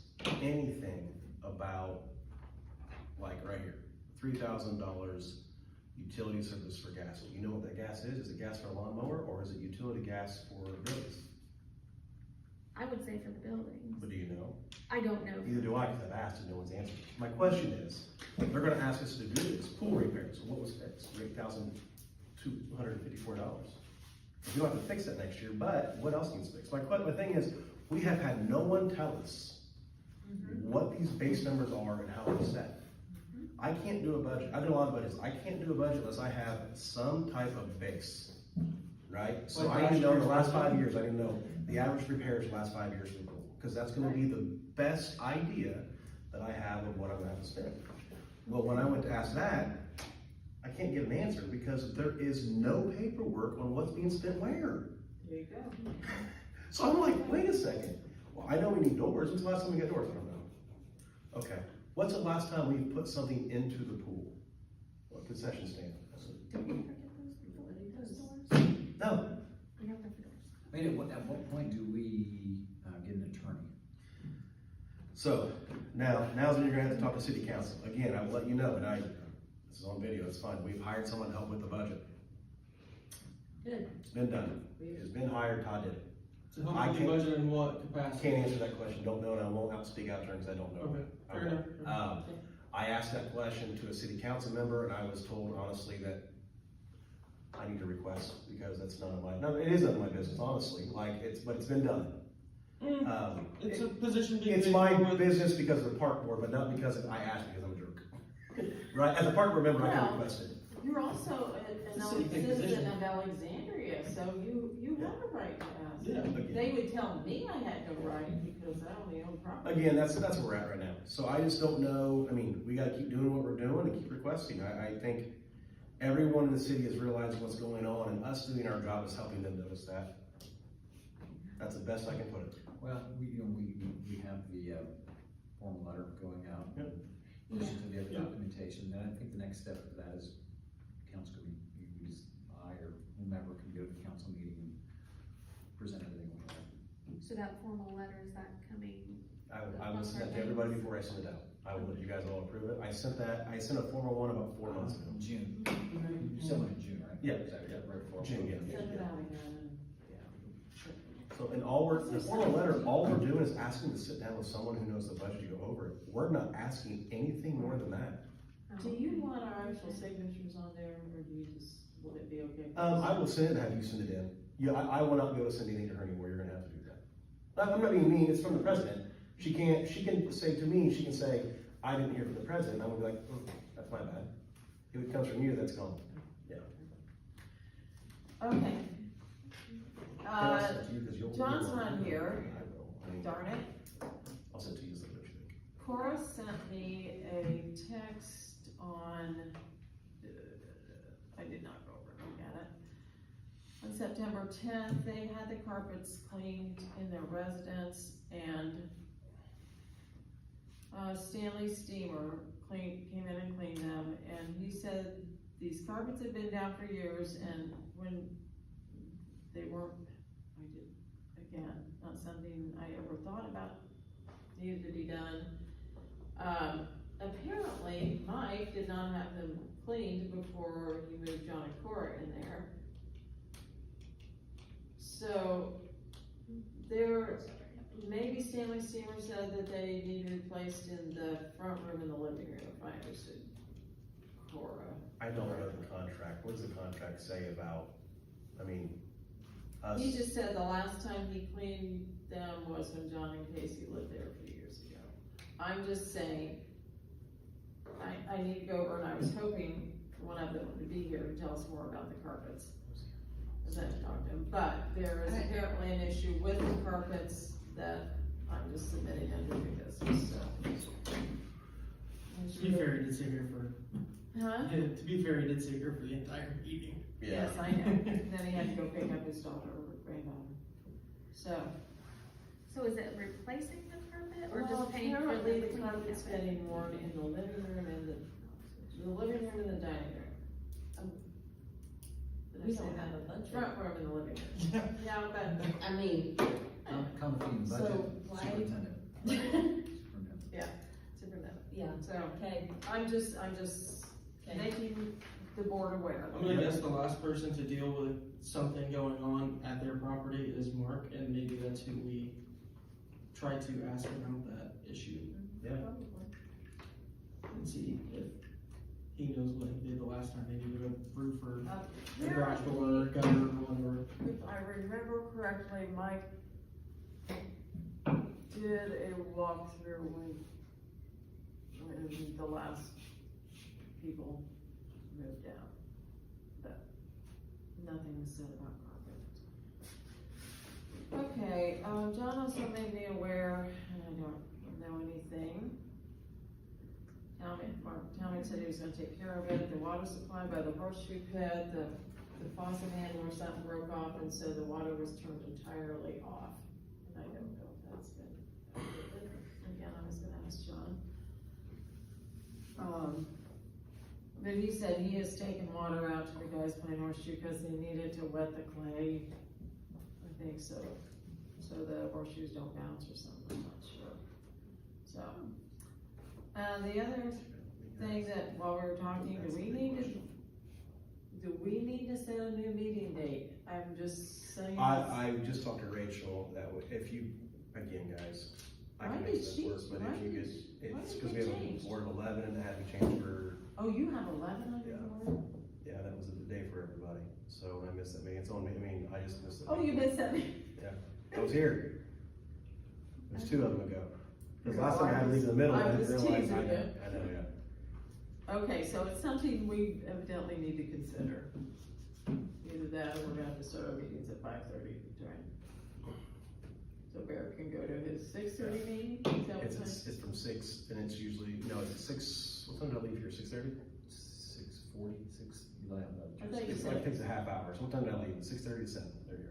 anything about, like right here, $3,000 utility service for gas. You know what that gas is? Is it gas for a lawnmower, or is it utility gas for buildings? I would say for the buildings, But do you know? I don't know. Neither do I, because I've asked and no one's answered. My question is, they're gonna ask us to do this, pool repairs, what was fixed? $8,254. We don't have to fix that next year, but what else needs fixed? My thing is, we have had no one tell us what these base numbers are and how they're set. I can't do a budget, I've done a lot of budgets, I can't do a budget unless I have some type of base, right? So Like I need to know last the last year's 5 years, I need to know the average repairs the last 5 years for the pool, because that's gonna be the best idea that I have of what I'm gonna have to spend. Well, when I went to ask that, I can't get an answer because there is no paperwork on what's being spent where. There you go. So I'm like, wait a second. Well, I know we need doors. When's the last time we got doors? I don't know. Okay. What's the last time we put something into the pool? What concession stand? Did we ever get those before? Those doors? No. We have the doors. I mean, So, now's when you're gonna have to talk to city council. Again, I will let you know, and this is on video, it's fine. We've hired someone to help with the budget. Good. It's been done. It's been hired, Todd did it. So I help with the can't- budget in what capacity? Can't answer that question, don't know, and I won't speak out there because I don't know. Okay, fair Okay. enough. I asked that question to a city council member, and I was told honestly that I need to request, because that's none of my, no, it is none of my business, honestly, like, but it's been done. It's a position being. It's paid my for with- business because of the park board, but not because I asked, because I'm a jerk. Right, as a park board member, I can Well, request it. You're also It's a a city paid citizen position. of Alexandria, so you have a right to ask. Yeah. Again. They would tell me I had no right because I only own property. Again, that's where we're at right now. So I just don't know, I mean, we gotta keep doing what we're doing and keep requesting. I think everyone in the city is realizing what's going on, and us doing our job is helping them notice that. That's the best I can put it. Well, we have the, formal letter going out. Yep. Listen to the other Yeah. documentation, then I think the next step of that is council can, I or whomever can go to the council meeting and present everything we have. So that formal letter, is that coming? I will send that to everybody before I send it out. I will let you guys all approve it. I sent a formal one about 4 months ago. June, you sent one in June, right? Yeah. Is that right before? June, yeah. Send it out again. So, and the formal letter, all we're doing is asking to sit down with someone who knows the budget to go over it. We're not asking anything more than that. Do you want our actual signatures on there, or do you just, will it be okay? I will send it and have you send it in. Yeah, I will not be able to send anything to her anymore, you're gonna have to do that. I'm not being mean, it's from the president. She can say to me, she can say, I didn't hear from the president, I would be like, that's my bad. If it comes from you, that's gone. Yeah. Okay. And I'll send it to you 'cause you'll- John's you'll- not here. I will. I mean, Darn it. I'll send it to you, so what you think. Cora sent me a text on, I did not go over and look at it. On September 10th, they had the carpets cleaned in their residence, and Stanley Steamer came in and cleaned them, and he said these carpets had been down for years, and when they weren't, again, not something I ever thought about needed to be done. Apparently, Mike did not have them cleaned before he moved John and Cora in there. So, maybe Stanley Steamer said that they need to be placed in the front room in the living room, if I understood Cora. I don't know the contract, what does the contract say about, I mean, us? He just said the last time he cleaned them was when John and Casey lived there a few years ago. I'm just saying, I need to go over, and I was hoping one of them would be here to tell us more about the carpets. As I talked to him, but there is apparently an issue with the carpets that I'm just submitting under new business, so. To be fair, he did sit here for, Huh? to be fair, he did sit here for the entire meeting. Yeah. Yes, I know, and then he had to go pick up his daughter or granddaughter, so. So is it replacing the carpet or Well, just paying for apparently the the carpet's getting worn in the living room and the living room and the dining room. Did I We say don't that? have a budget. Front room and the living room. Yeah, but, I mean, Come clean budget, So why- superintendent. Superintendent. superintendent, yeah, so, okay, I'm just okay. making the board aware. I'm gonna guess the last person to deal with something going on at their property is Mark, and maybe that's who we try to ask about that issue Yeah. and see if he knows what he did the last time, maybe with a roof or a garage door or Apparently, gutter or whatever. if I remember correctly, Mike did a walkthrough when the last people moved out, but nothing was said about carpet. Okay, John also made me aware, and I don't know anything. Tommy said he was gonna take care of it, the water supply by the horseshoe pit, the faucet handle or something broke off, and so the water was turned entirely off. And I don't know if that's been, again, I was gonna ask John. But he said he has taken water out to the guys playing horseshoe because they needed to wet the clay, I think so, so the horseshoes don't bounce or something, I'm not sure. So, the other thing that, while we were talking, do we need to set a new meeting date? I'm just saying. I just talked to Rachel, that if you, again, guys, I Why can did make this she- work, but why if you did could, why it's did because they we have change? a board of 11 and it had to change for, Oh, you have 11 on your Yeah. board? yeah, that was the day for everybody. So I missed that meeting. It's on me, I mean, I just missed it. Oh, you missed that meeting. I was here. There's two of them ago. Because Okay, last time I had to leave in the middle, I I was didn't realize. teasing you. I know, yeah. Okay, so it's something we evidently need to consider. Either that or we're gonna have to start our meetings at 5:30 during. So Bear can go to his 6:30 meeting, is that what It's, time? it's from 6 and it's usually, no, it's 6, what time did I leave here, 6:30? 6:40, 6, I thought you It's said- like, takes a half hour, sometimes I leave, 6:30 to 7, there you are.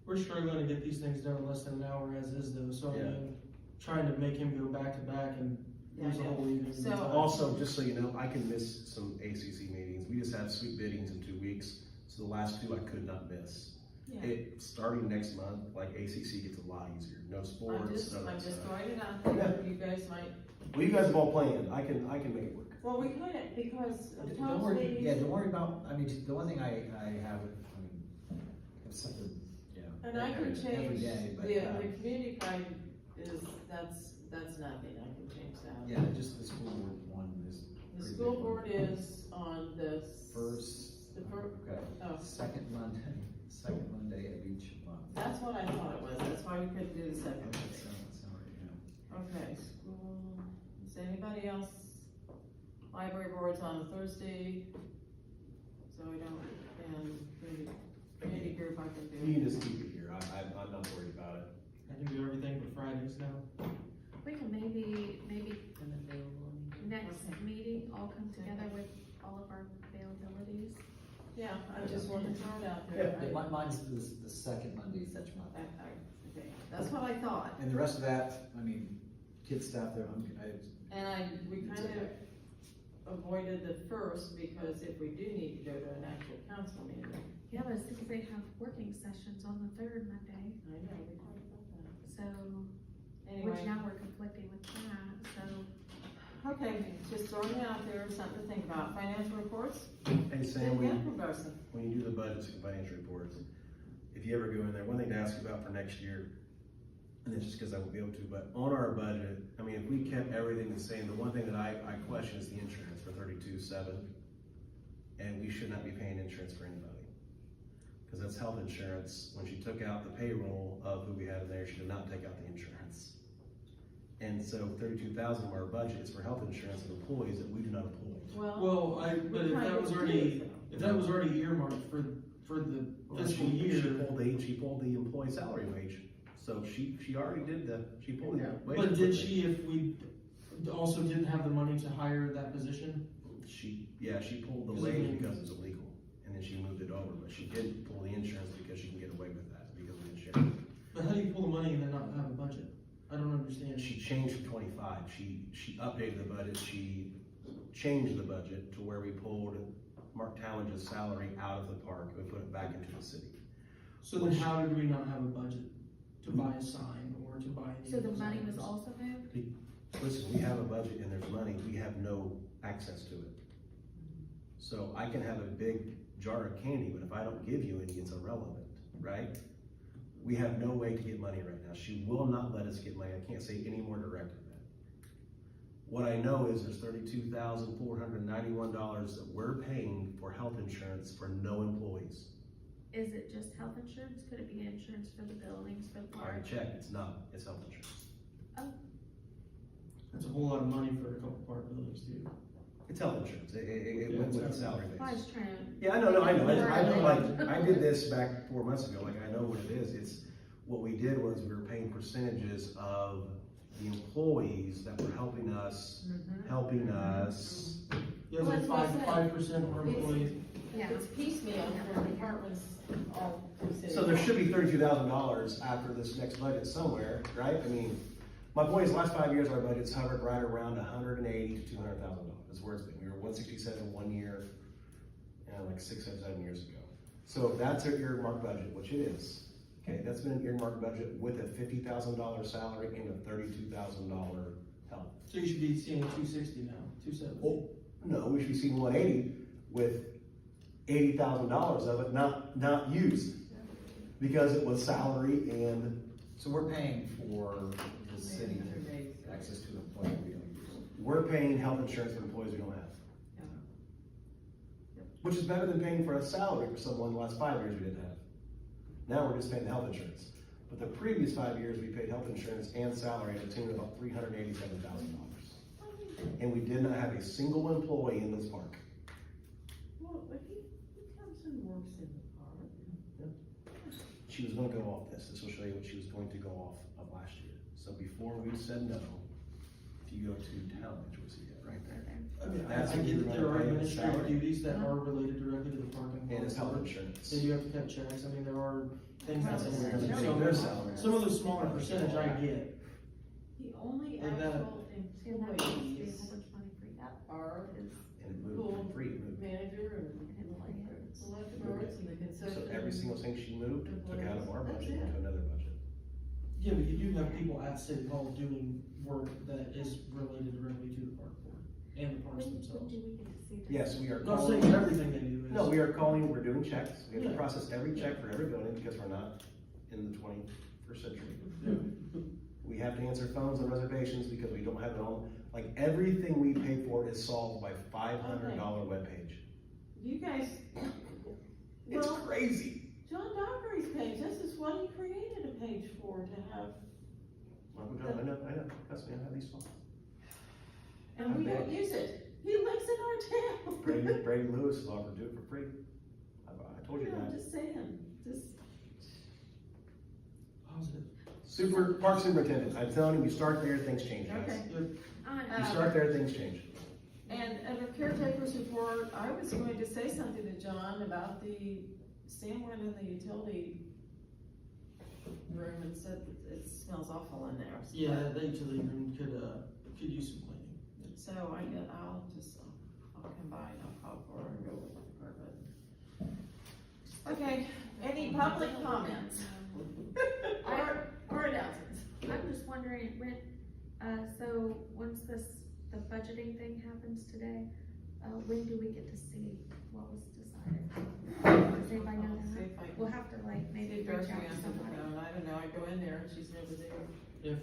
We're struggling to get these things done in less than an hour as is though, so I Yeah. mean, trying to make him go back to back and Yeah, lose I a know. whole evening. So- Also, just so you know, I can miss some ACC meetings, we just had sweet biddings in 2 weeks, so the last 2 I could not miss. Yeah. It, starting next month, like ACC gets a lot easier, no sports, I'm no just stuff. throwing it out there, you guys might, Well, you guys have all planned, I can make it work. well, we could, because of Don't Tom's worry, meetings. yeah, don't worry about, I mean, the one thing I have, I mean, it's something, you know. And I can every change, day, but, the community card is, that's nothing, I can change that. Yeah, just the school board one is. The pretty school big one. board is on the. First, The fir- okay, oh. second Monday of each month. That's what I thought it was, that's why we couldn't do the second Okay, meeting. so, yeah. Okay, school, is anybody else, library board's on a Thursday, so we don't, and community group I can You can do. just keep it here, I'm not worried about it. I can do everything but Fridays now. We can maybe next Okay. meeting, all come together with all of our availabilities. Yeah, I just wanted to throw it out Yeah, there. Mine's the second Monday of each month. Okay, that's what I thought, And the rest of that, I mean, kids staff there, and we kind of avoided the first, because if we do need to go to an actual council meeting, Yeah, but since they have working sessions on the third Monday, I know, we talked about that. so, which Anyway, now we're conflicting with that, so. okay, just throwing it out there, something to think about, financial reports, Hey Sam, didn't when get from Garson. you do the budgets and financial reports, if you ever go in there, one thing to ask you about for next year, and it's just because I won't be able to, but on our budget, I mean, if we kept everything the same, the one thing that I question is the insurance for 32.7, and we should not be paying insurance for anybody. Because that's health insurance, when she took out the payroll of who we had in there, she did not take out the insurance. And so 32,000 of our budget is for health insurance of employees that we do not employ. Well, but if that was already, earmarked for the fiscal year. She pulled the employee salary wage, so she already did she pulled the wage. But did she, if we also didn't have the money to hire that position? She pulled the Is it wage in- because it was illegal, and then she moved it over, but she did pull the insurance because she can get away with that, because of the insurance. But how do you pull the money and then not have a budget? I don't understand. She changed from 25, she updated the budget, she changed the budget to where we pulled Mark Talmadge's salary out of the park, and we put it back into the city. So then how did we not have a budget to buy a sign or to buy any So of the those money was items? also moved? Listen, we have a budget and there's money, we have no access to it. So I can have a big jar of candy, but if I don't give you any, it's irrelevant, right? We have no way to get money right now. She will not let us get money. I can't say any more direct than that. What I know is there's $32,491 that we're paying for health insurance for no employees. Is it just health insurance? Could it be insurance for the buildings, for the I park? already checked, it's not, it's health insurance. That's a whole lot of money for a couple park buildings too. It's health insurance. It went with the salary base. I was trying to. Yeah, I know, I know, like, I did this back 4 months ago, like, I know what it is, it's, what we did was we were paying percentages of the employees that were helping us. Yeah, it's like Well, that's what I said. 5% more employees. Yeah. It's piecemeal for departments all through the city. So there should be $32,000 after this next budget somewhere, right? I mean, my point is, the last 5 years, our budget's hovered right around $180,000 to $200,000, is where it's been. We were 167 1 year, and like 6 or 7 years ago. So if that's our earmarked budget, which it is, okay, that's been an earmarked budget with a $50,000 salary and a $32,000 health. So you should be seeing 260 now, 270. Well, no, we should be seeing 180 with $80,000 of it not used. Because it was salary and So we're paying for the city to access to an employee we don't use. we're paying health insurance for employees we don't have. Which is better than paying for a salary for someone the last 5 years we didn't have. Now we're just paying the health insurance. But the previous 5 years, we paid health insurance and salary at a tune of about $387,000. And we did not have a single employee in this park. Well, but he comes and works in the park. She was gonna go off this. This will show you what she was going to go off of last year. So before we said no, if you go to town, which was here, right there. I mean, That's I get that there are what we're gonna pay administrative salary. duties that are related directly to the park and. And it's health park. insurance. And you have to cut checks, I mean, there are things that. And we're gonna pay their salary. Some of the smaller percentage I get. The only Like that. actual And that must be a employees whole bunch of money for that are is And it moved from free, it moved. manager and employees. electric arts and the concession. So every single thing she moved, took out of our That's budget it. into another budget. Yeah, but you do have people at City Hall doing work that is related directly to the park board and the parks When themselves. do we get to see that? Yes, we are Not calling. saying everything they do is. No, we are calling, we're doing checks. We have to Yeah. process every check for every building because we're not in the 21st century. Yeah. We have to answer phones and reservations because we don't have it on. Like, everything we pay for is solved by $500 webpage. You guys, It's well, crazy. John Dockery's page, this is what he created a page for, to have, Uncle John, I know, trust me, I have these phones. and we don't use it. He lives in our town. Brady Lewis has offered to do it for free. I told you Yeah, I'm that. just saying, just. Super, park superintendent, I'm telling you, you start there, things change, guys. Okay. You start there, things change. And under caretaker's report, I was going to say something to John about the, Sam went in the utility room and said that it smells awful in there. Yeah, the utility room could use some cleaning. So I'll come by and I'll call for her and go with the department. Okay, any public comments? Or announcements? I'm just wondering, when, so once the budgeting thing happens today, when do we get to see what was decided? Does anybody know I'll see that? if I can- We'll have to like maybe See if reach Darcy out to answers the somebody. phone. I don't know, I go in there and she's never there.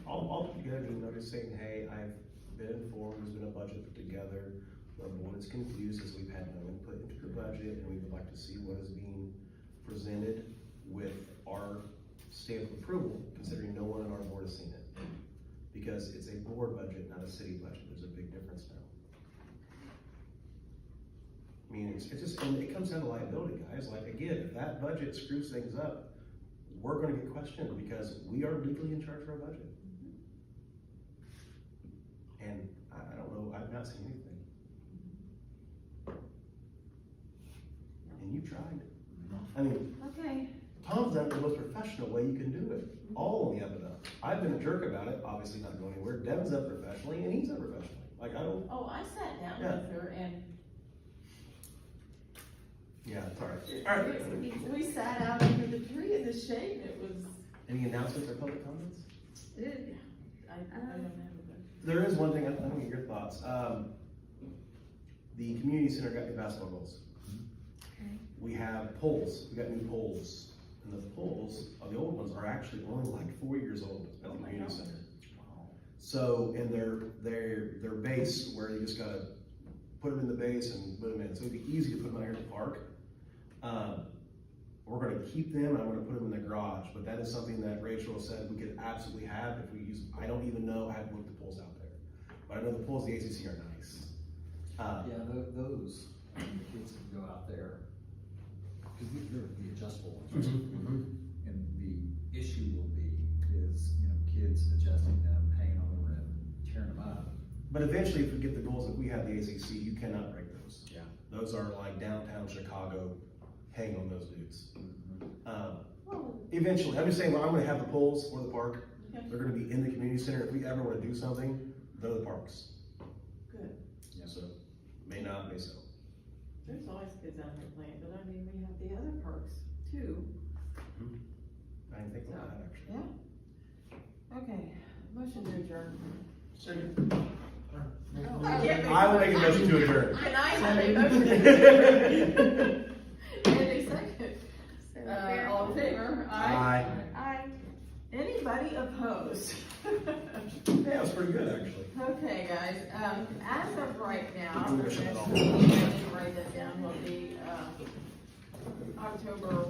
I'll put together a notice saying, hey, I've been informed, there's been a budget put together. The board is confused as we've had no input into the budget, and we would like to see what is being presented with our stamp of approval, considering no one on our board has seen it. Because it's a board budget, not a city budget, there's a big difference now. I mean, it's just, and it comes down to liability, guys, like, again, if that budget screws things up, we're gonna get questioned, because we are legally in charge of our budget. And I don't know, I've not seen anything. And you tried. I mean, Okay. Tom's done it the most professional way you can do it, all on the up and up. I've been a jerk about it, obviously not going anywhere. Devin's up professionally, and he's up professionally. Like, I don't, Oh, I sat down Yeah. with her and yeah, it's all right. All right. we sat out under the tree in the shade. It was, Any announcements or public comments? I don't have it. There is one thing, I want to get your thoughts. The community center got new basketball goals. Okay. We have poles, we got new poles. And the poles, the old ones, are actually only like 4 years old at the community center. So, and their base, where you just gotta put them in the base and put them in, so it'd be easy to put them out here in the park. We're gonna keep them, and I'm gonna put them in the garage, but that is something that Rachel said we could absolutely have if we use, I don't even know, I haven't looked at the poles out there. But I know the poles at the ACC are nice. Yeah, those, the kids can go out there, because they're the adjustable ones. And the issue will be is, kids adjusting them, hanging on the rim, tearing them up. But eventually, if we get the goals that we have at the ACC, you cannot break those. Yeah. Those are like downtown Chicago, hang on those dudes. Eventually, I'm just saying, well, I'm gonna have the poles for the park. Okay. They're gonna be in the community center. If we ever wanna do something, they're the parks. Good. Yeah. So, may not, may so. There's always kids out there playing, but I mean, we have the other parks too. I didn't think about that, actually. Yeah. Okay, Motion to adjourn. I can't make I will make a motion to adjourn. Can I have a motion to adjourn? And a second. So, All in favor? Aye. Aye. Anybody opposed? Yeah, it was pretty good, actually. Okay, guys, as of right now, the Good. next meeting, I didn't write that down, will be, October